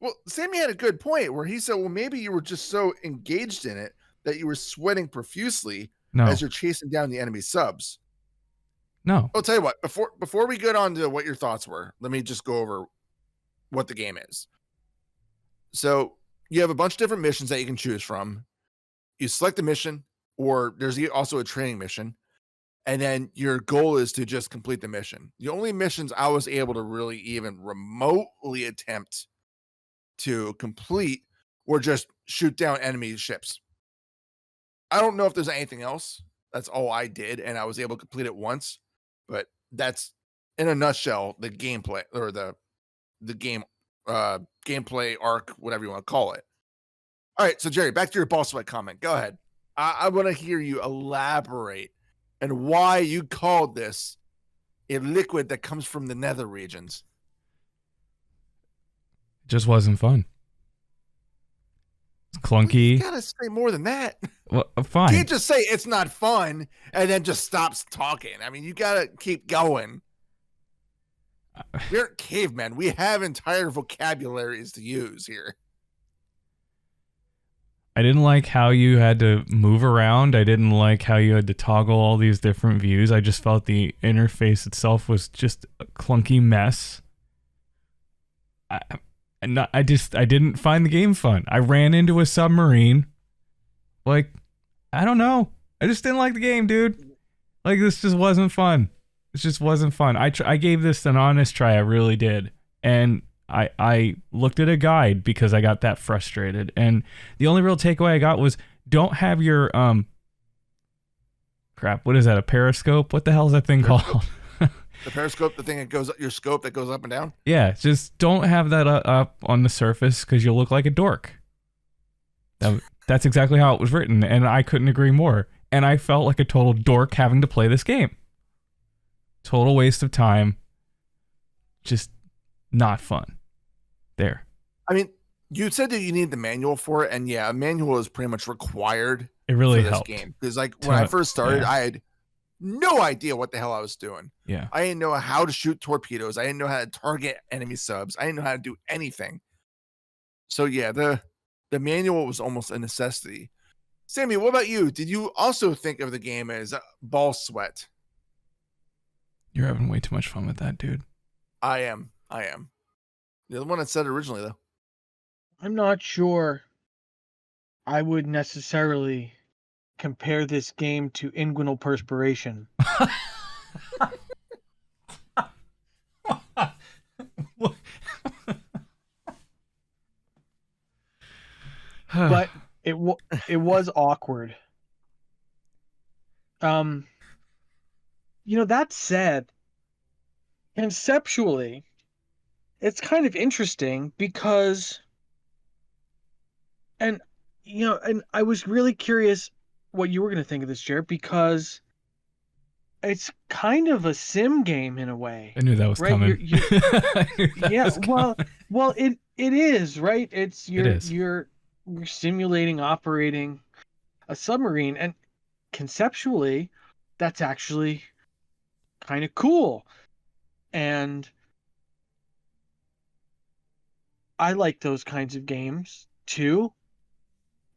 Well, Sammy had a good point where he said, well, maybe you were just so engaged in it that you were sweating profusely as you're chasing down the enemy subs. No. I'll tell you what, before we get on to what your thoughts were, let me just go over what the game is. So you have a bunch of different missions that you can choose from. You select a mission, or there's also a training mission, and then your goal is to just complete the mission. The only missions I was able to really even remotely attempt to complete were just shoot down enemy ships. I don't know if there's anything else. That's all I did, and I was able to complete it once. But that's, in a nutshell, the gameplay, or the game gameplay arc, whatever you want to call it. All right, so Jerry, back to your ball sweat comment. Go ahead. I want to hear you elaborate and why you called this a liquid that comes from the nether regions. It just wasn't fun. It's clunky. You gotta say more than that. Well, fine. You can't just say it's not fun and then just stops talking. I mean, you gotta keep going. We aren't cavemen. We have entire vocabularies to use here. I didn't like how you had to move around. I didn't like how you had to toggle all these different views. I just felt the interface itself was just a clunky mess. I didn't find the game fun. I ran into a submarine. Like, I don't know. I just didn't like the game, dude. Like, this just wasn't fun. It just wasn't fun. I gave this an honest try. I really did. And I looked at a guide because I got that frustrated. And the only real takeaway I got was, don't have your, crap, what is that, a periscope? What the hell is that thing called? The periscope, the thing that goes, your scope that goes up and down? Yeah, just don't have that up on the surface because you'll look like a dork. That's exactly how it was written, and I couldn't agree more. And I felt like a total dork having to play this game. Total waste of time. Just not fun. There. I mean, you said that you need the manual for it, and yeah, a manual is pretty much required. It really for this helped. game. Because like when I first started, I had no idea what the hell I was doing. Yeah. I didn't know how to shoot torpedoes. I didn't know how to target enemy subs. I didn't know how to do anything. So yeah, the manual was almost a necessity. Sammy, what about you? Did you also think of the game as ball sweat? You're having way too much fun with that, dude. I am. You're the one that said it originally, though. I'm not sure I would necessarily compare this game to inguinal perspiration. But it was awkward. That said, conceptually, it's kind of interesting because, and I was really curious what you were going to think of this, Jared, because it's kind of a sim game in a way. I knew that was right? coming. Well, it is, right? You're simulating operating a submarine, and conceptually, that's actually kind of cool. And I like those kinds of games too.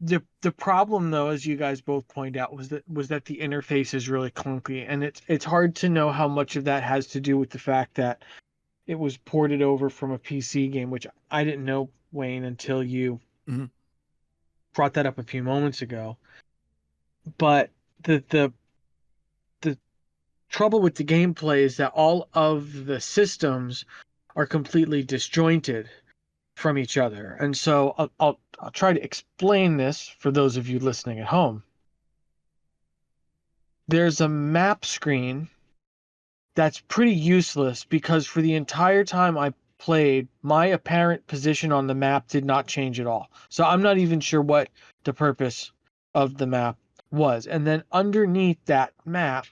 The problem, though, as you guys both point out, was that the interface is really clunky, and it's hard to know how much of that has to do with the fact that it was ported over from a PC game, which I didn't know, Wayne, until you brought that up a few moments ago. but the the trouble with the gameplay is that all of the systems are completely disjointed from each other. And so I'll try to explain this for those of you listening at home. There's a map screen that's pretty useless because for the entire time I played, my apparent position on the map did not change at all. So I'm not even sure what the purpose of the map was. And then underneath that map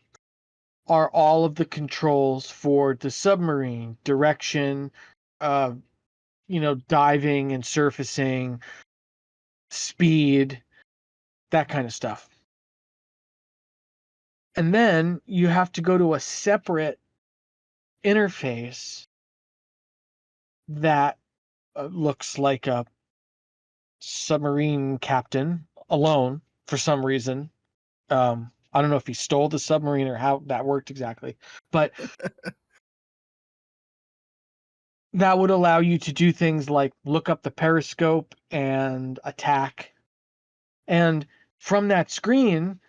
are all of the controls for the submarine, direction, uh, diving and surfacing, speed, that kind of stuff. And then you have to go to a separate interface that looks like a submarine captain alone for some reason. I don't know if he stole the submarine or how that worked exactly, but that would allow you to do things like look up the periscope and attack. And from that screen,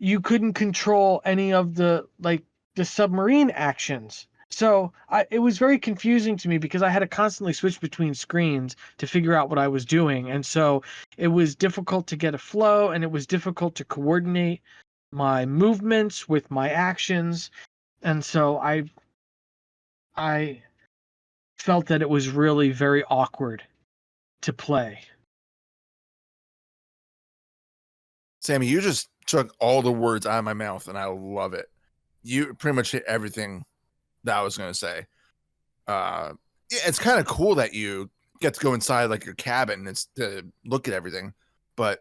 you couldn't control any of the submarine actions. So it was very confusing to me because I had to constantly switch between screens to figure out what I was doing. And so it was difficult to get a flow, and it was difficult to coordinate my movements with my actions. And so I felt that it was really very awkward to play. Sammy, you just took all the words out of my mouth, and I love it. You pretty much hit everything that I was going to say. Yeah, it's kind of cool that you get to go inside like your cabin and to look at everything, but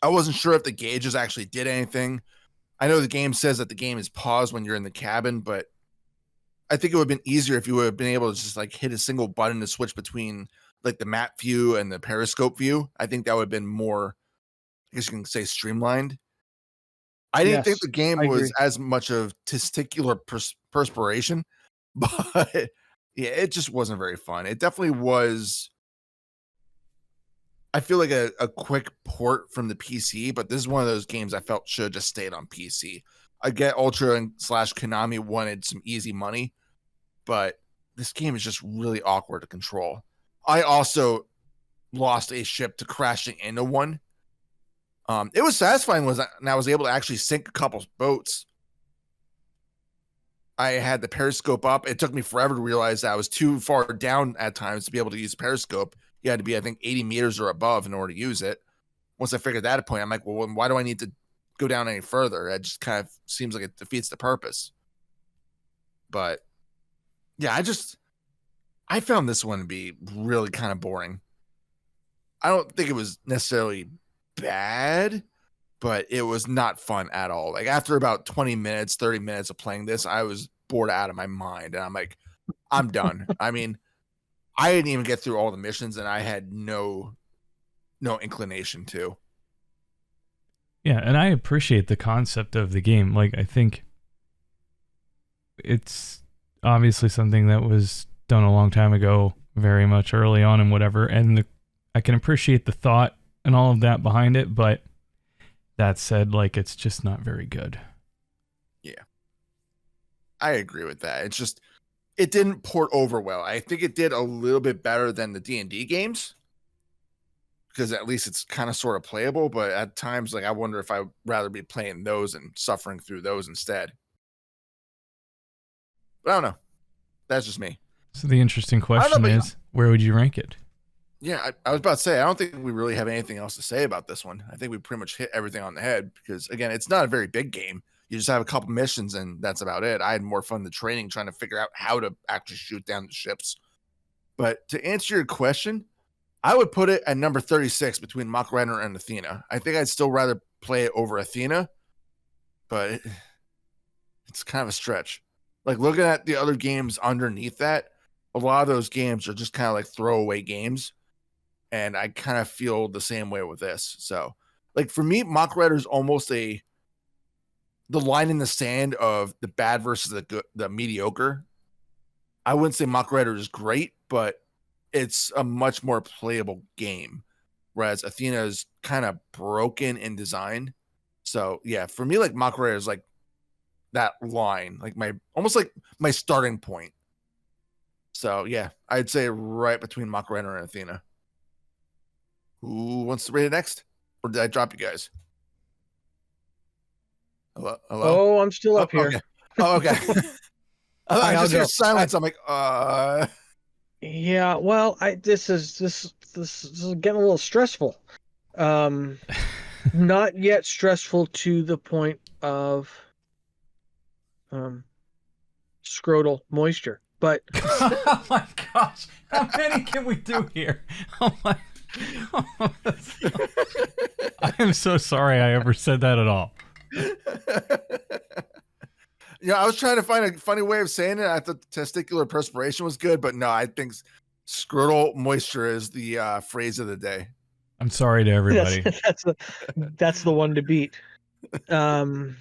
I wasn't sure if the gauges actually did anything. I know the game says that the game is paused when you're in the cabin, but I think it would have been easier if you would have been able to just like hit a single button to switch between like the map view and the periscope view. I think that would have been more, I guess you can say, streamlined. I didn't think Yes, the game I was agree. as much of testicular perspiration, but yeah, it just wasn't very fun. It definitely was. I feel like a quick port from the PC, but this is one of those games I felt should have just stayed on PC. I get Ultra and slash Konami wanted some easy money, but this game is just really awkward to control. I also lost a ship to crashing into one. It was satisfying was and I was able to actually sink a couple boats. I had the periscope up. It took me forever to realize that I was too far down at times to be able to use periscope. You had to be, I think, 80 meters or above in order to use it. Once I figured that point, I'm like, well, why do I need to go down any further? It just kind of seems like it defeats the purpose. But yeah, I found this one to be really kind of boring. I don't think it was necessarily bad, but it was not fun at all. Like after about 20 minutes, 30 minutes of playing this, I was bored out of my mind. And I'm like, I'm done. I mean, I didn't even get through all the missions and I had no inclination to. Yeah, and I appreciate the concept of the game. Like, I think it's obviously something that was done a long time ago, very much early on and whatever, and I can appreciate the thought and all of that behind it, but that said, like, it's just not very good. Yeah. I agree with that. It's just it didn't port over well. I think it did a little bit better than the D&D games because at least it's kind of sort of playable, but at times like I wonder if I'd rather be playing those and suffering through those instead. But I don't know. That's just me. So the interesting question is, where would you rank it? Yeah, I was about to say, I don't think we really have anything else to say about this one. I think we pretty much hit everything on the head because, again, it's not a very big game. You just have a couple missions and that's about it. I had more fun in the training trying to figure out how to actually shoot down the ships. But to answer your question, I would put it at number 36 between Mach Rider and Athena. I think I'd still rather play it over Athena, but it's kind of a stretch. Like looking at the other games underneath that, a lot of those games are just kind of like throwaway games. And I kind of feel the same way with this. So, like for me, Mach Rider is almost the line in the sand of the bad versus the mediocre. I wouldn't say Mach Rider is great, but it's a much more playable game. Whereas Athena is kind of broken in design. So yeah, for me, like Macarena is like that line, like almost like my starting point. So yeah, I'd say right between Macarena and Athena. Who wants to rate it next? Or did I drop you guys? Hello? Hello? Oh, I'm still up Oh, here. okay. Oh, okay. I I'll just hear go. silence. I'm like, Yeah, well, this is getting a little stressful. Not yet stressful to the point of scrotal moisture, but Oh my gosh. How many can we do here? Oh my. I am so sorry I ever said that at all. yeah, I was trying to find a funny way of saying it. I thought testicular perspiration was good, but no, I think scrotal moisture is the phrase of the day. I'm sorry to everybody. that's the one to beat. What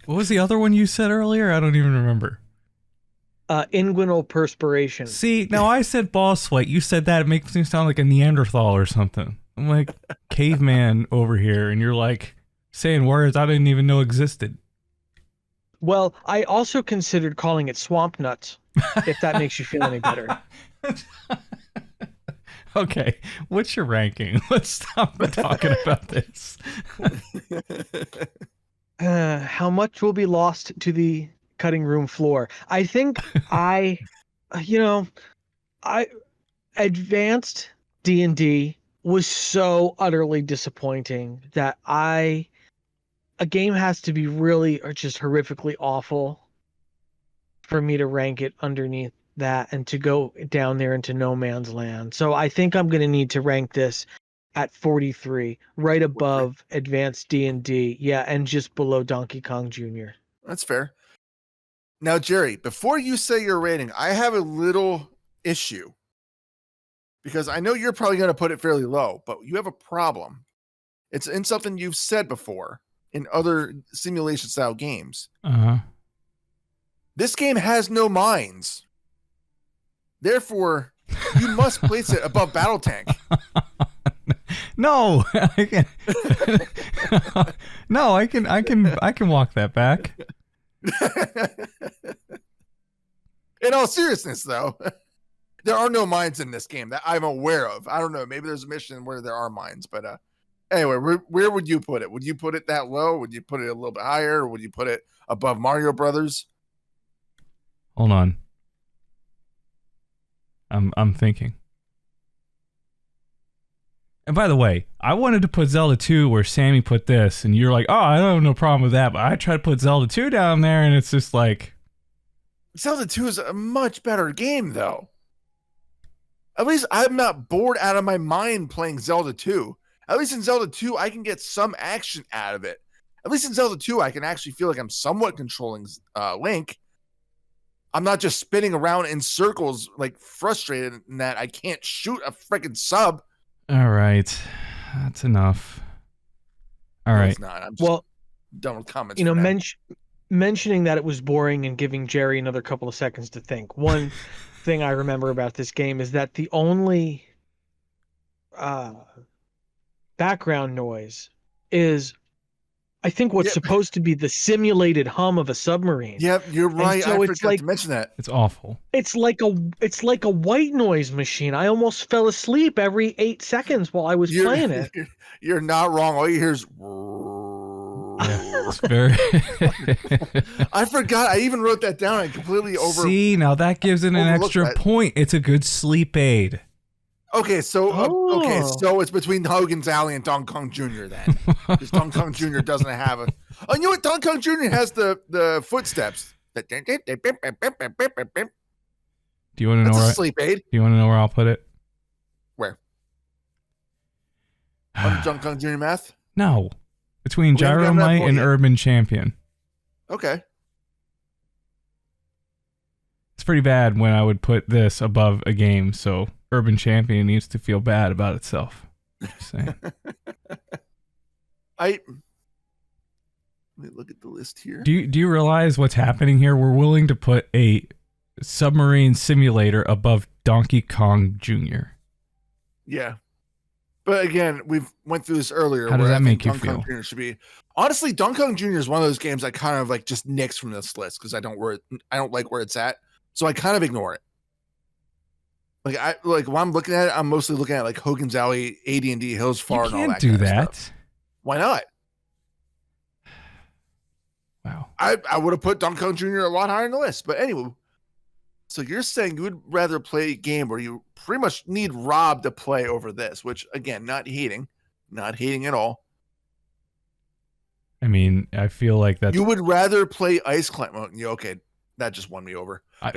was the other one you said earlier? I don't even remember. Inguinal perspiration. See, now I said ball sweat. You said that. It makes me sound like a Neanderthal or something. I'm like caveman over here, and you're like saying words I didn't even know existed. Well, I also considered calling it swamp nuts, if that makes you feel any better. Okay, what's your ranking? Let's stop talking about this. How much will be lost to the cutting room floor? I think advanced D&D was so utterly disappointing that a game has to be really or just horrifically awful for me to rank it underneath that and to go down there into no man's land. So I think I'm going to need to rank this at 43, right above advanced D&D. Yeah, and just below Donkey Kong Jr. That's fair. Now, Jerry, before you say your rating, I have a little issue because I know you're probably going to put it fairly low, but you have a problem. It's in something you've said before in other simulation style games. Uh-huh. This game has no mines. Therefore, you must place it above Battletank. No, I can. No, I can walk that back. In all seriousness, though, there are no mines in this game that I'm aware of. I don't know. Maybe there's a mission where there are mines, but anyway, where would you put it? Would you put it that low? Would you put it a little bit higher? Or would you put it above Mario Brothers? Hold on. I'm thinking. And by the way, I wanted to put Zelda 2 where Sammy put this, and you're like, oh, I don't have no problem with that, but I tried to put Zelda 2 down there, and it's just like... Zelda 2 is a much better game, though. At least I'm not bored out of my mind playing Zelda 2. At least in Zelda 2, I can get some action out of it. At least in Zelda 2, I can actually feel like I'm somewhat controlling Link. I'm not just spinning around in circles, like frustrated in that I can't shoot a freaking sub. All right. That's enough. All right. It's not. I'm just done with comments. You know, mentioning that it was boring and giving Jerry another couple of seconds to think. One thing I remember about this game is that the only background noise is, I think, what's supposed to be the simulated hum of a submarine. Yep, you're right. So I forgot to mention that. It's awful. It's like a white noise machine. I almost fell asleep every 8 seconds while I was playing it. You're not wrong. All you hear is. Yeah, it's very. I forgot. I even wrote that down. I completely over. See, now that gives it an extra point. It's a good sleep aid. Okay, so it's between Hogan's Alley and Donkey Kong Jr. then, because Donkey Kong Jr. doesn't have a. Oh, you know what? Donkey Kong Jr. has the footsteps. Do you want to know where? Sleep aid. Do you want to know where I'll put it? Where? On Donkey Kong Jr. math? No, between Gyromite and Urban Champion. Okay. It's pretty bad when I would put this above a game, so Urban Champion needs to feel bad about itself. Just saying. Let me look at the list here. Do you realize what's happening here? We're willing to put a submarine simulator above Donkey Kong Jr. Yeah. But again, we've went through this earlier. How does where that I think make you Donkey Kong feel? Jr. should be. Honestly, Donkey Kong Jr. is one of those games I kind of like just nix from this list because I don't like where it's at, so I kind of ignore it. When I'm looking at it, I'm mostly looking at like Hogan's Alley, AD&D Hills You Far, and all can't that. do kind of that. stuff. Why not? Wow. I would have put Donkey Kong Jr. a lot higher on the list. But anyway, so you're saying you would rather play a game where you pretty much need Rob to play over this, which again, not hating at all. I mean, I feel like that's. You would rather play Ice Climber. Okay, that just won me over. I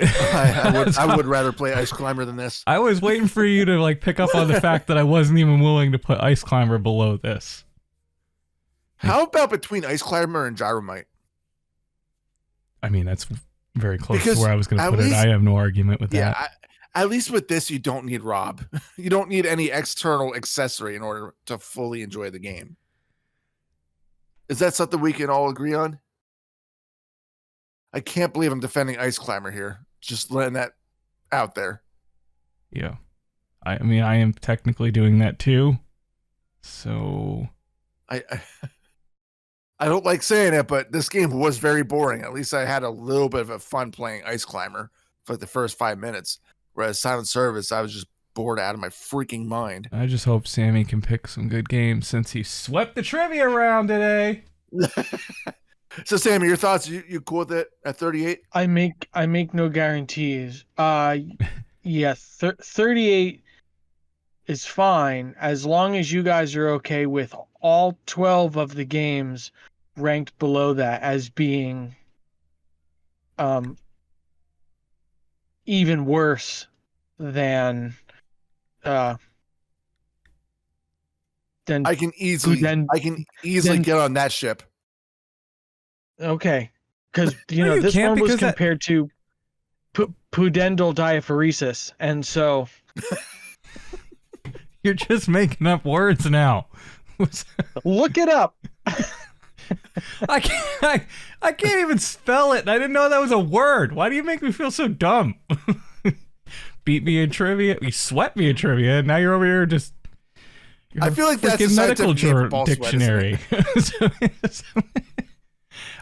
I would rather play Ice Climber than this. I was waiting for you to like pick up on the fact that I wasn't even willing to put Ice Climber below this. How about between Ice Climber and Gyromite? I mean, that's very close Because to where I was going to put least, it. I have no argument with yeah, that. At least with this, you don't need Rob. You don't need any external accessory in order to fully enjoy the game. Is that something we can all agree on? I can't believe I'm defending Ice Climber here. Just letting that out there. Yeah. I mean, I am technically doing that too. So I don't like saying it, but this game was very boring. At least I had a little bit of a fun playing Ice Climber for like the first 5 minutes. Whereas Silent Service, I was just bored out of my freaking mind. I just hope Sammy can pick some good games since he swept the trivia round today. So Sammy, your thoughts? You cool with it at 38? I make no guarantees. Yes, 38 is fine as long as you guys are okay with all 12 of the games ranked below that as being even worse than I can easily get on that ship. Okay, because No, you this can't, one was because compared to pudendal diaphoresis, and so You're just making up words now. look it up. I can't even spell it. I didn't know that was a word. Why do you make me feel so dumb? Beat me in trivia. You swept me in trivia, and now you're over here just. I feel like that's a medical dictionary.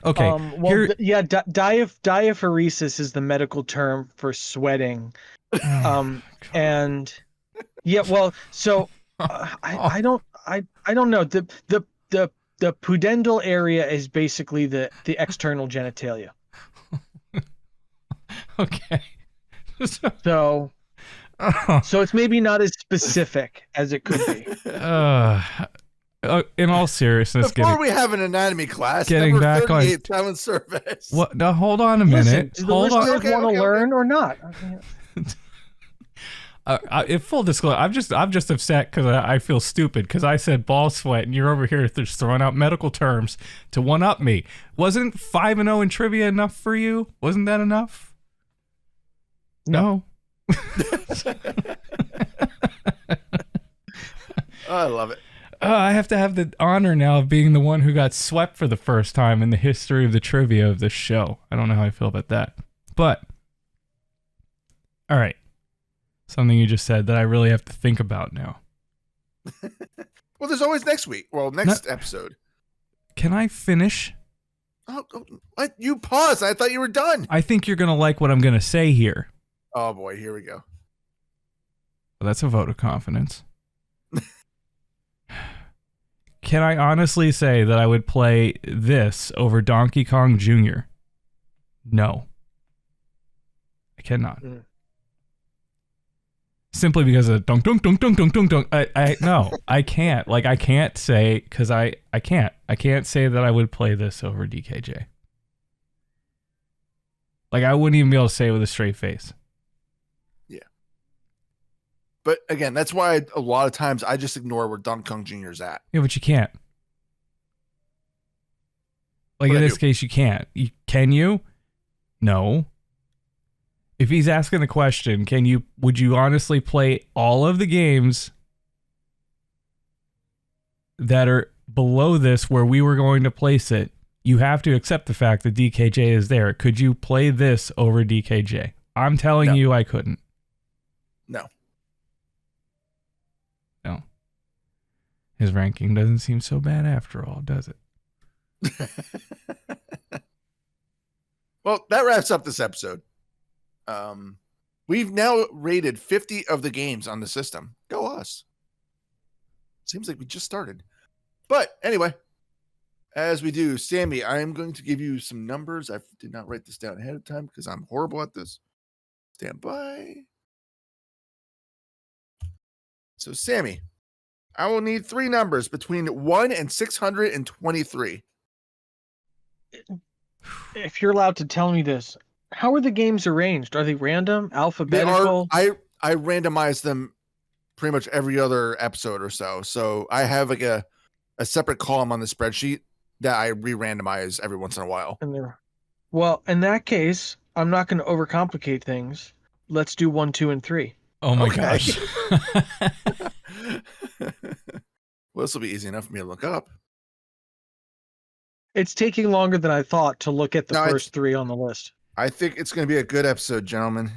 Okay. Diaphoresis is the medical term for sweating. And yeah, well, so I don't know. The pudendal area is basically the external genitalia. Okay. So it's maybe not as specific as it could be. In all seriousness, before we have an anatomy class, getting back on Silent Service. What? Now, hold on a minute. Listen, do the listeners want to learn or not? In full disclosure, I'm just upset because I feel stupid because I said ball sweat and you're over here just throwing out medical terms to one up me. Wasn't 5-0 in trivia enough for you? Wasn't that enough? No. I love it. I have to have the honor now of being the one who got swept for the first time in the history of the trivia of this show. I don't know how I feel about that. But, all right. Something you just said that I really have to think about now. Well, there's always next week. Well, next episode. Can I finish? Oh, what? You paused. I thought you were done. I think you're going to like what I'm going to say here. Oh, boy. Here we go. Well, that's a vote of confidence. Can I honestly say that I would play this over Donkey Kong Jr.? No. I cannot. Simply because of dunk, dunk, dunk, dunk, dunk, dunk, dunk. No, I can't. Like, I can't say, because I can't. I can't say that I would play this over DKJ. Like, I wouldn't even be able to say it with a straight face. Yeah. But again, that's why a lot of times I just ignore where Donkey Kong Jr.'s at. Yeah, but you can't. Like, in this case, you can't. Can you? No. If he's asking the question, would you honestly play all of the games that are below this where we were going to place it? You have to accept the fact that DKJ is there. Could you play this over DKJ? I'm telling you I couldn't. No. His ranking doesn't seem so bad after all, does it? Well, that wraps up this episode. We've now rated 50 of the games on the system. Go us. Seems like we just started. But anyway, as we do, Sammy, I am going to give you some numbers. I did not write this down ahead of time because I'm horrible at this. Stand by. So, Sammy, I will need 3 numbers between 1 and 623. If you're allowed to tell me this, how are the games arranged? Are they random, alphabetical? I randomize them pretty much every other episode or so. So I have like a separate column on the spreadsheet that I re-randomize every once in a while. Well, in that case, I'm not going to overcomplicate things. Let's do 1, 2, and 3. Oh my gosh. Well, this will be easy enough for me to look up. It's taking longer than I thought to look at the first 3 on the list. I think it's going to be a good episode, gentlemen.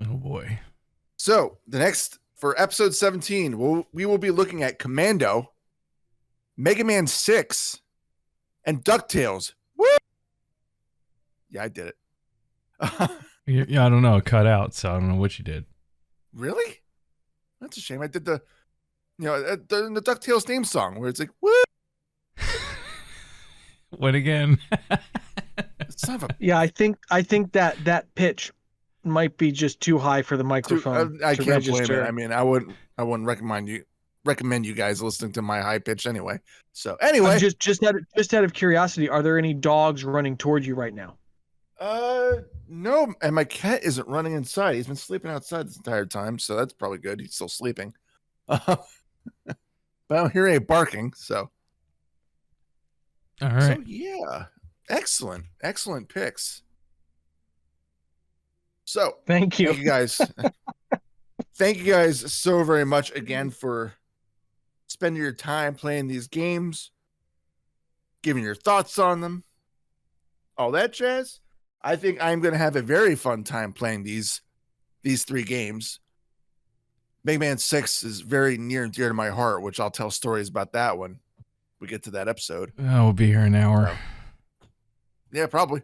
Oh boy. So for episode 17, we will be looking at Commando, Mega Man 6, and DuckTales. Woo! Yeah, I did it. Yeah, I don't know. It cut out, so I don't know what you did. Really? That's a shame. I did the DuckTales theme song where it's like, woo! What again? Yeah, I think that pitch might be just too high for the microphone. I can't blame it. I mean, I wouldn't recommend you guys listening to my high pitch anyway. So anyway, just out of curiosity, are there any dogs running towards you right now? No, and my cat isn't running inside. He's been sleeping outside this entire time, so that's probably good. He's still sleeping. But I don't hear any barking, so. All right. So yeah, excellent picks. So thank you guys. Thank you guys so very much again for spending your time playing these games, giving your thoughts on them, all that jazz. I think I'm going to have a very fun time playing these 3 games. Mega Man 6 is very near and dear to my heart, which I'll tell stories about that when we get to that episode. We'll be here an hour. Yeah, probably.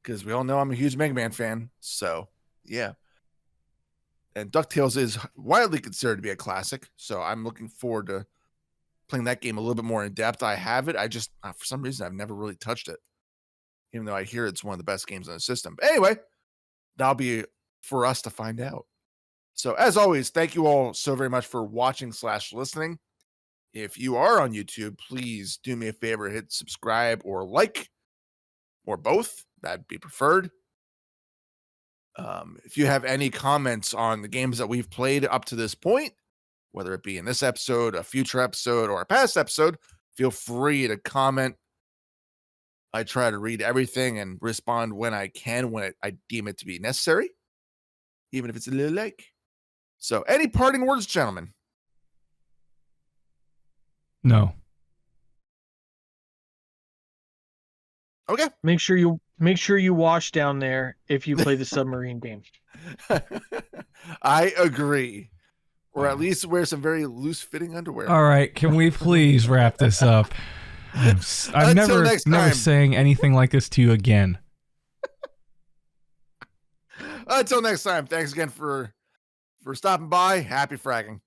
Because we all know I'm a huge Mega Man fan. So, yeah. And DuckTales is widely considered to be a classic. So I'm looking forward to playing that game a little bit more in depth. I have it. I just, for some reason, I've never really touched it. Even though I hear it's one of the best games on the system. But anyway, that'll be for us to find out. So as always, thank you all so very much for watching / listening. If you are on YouTube, please do me a favor, hit subscribe or like, or both. That'd be preferred. If you have any comments on the games that we've played up to this point, whether it be in this episode, a future episode, or a past episode, feel free to comment. I try to read everything and respond when I can, when I deem it to be necessary, even if it's a little late. So, any parting words, gentlemen? No. Okay. Make sure you wash down there if you play the submarine game. I agree. Or at least wear some very loose-fitting underwear. All right, can we please wrap this up? I'm never saying anything like this to you again. Until next time, thanks again for stopping by. Happy fragging.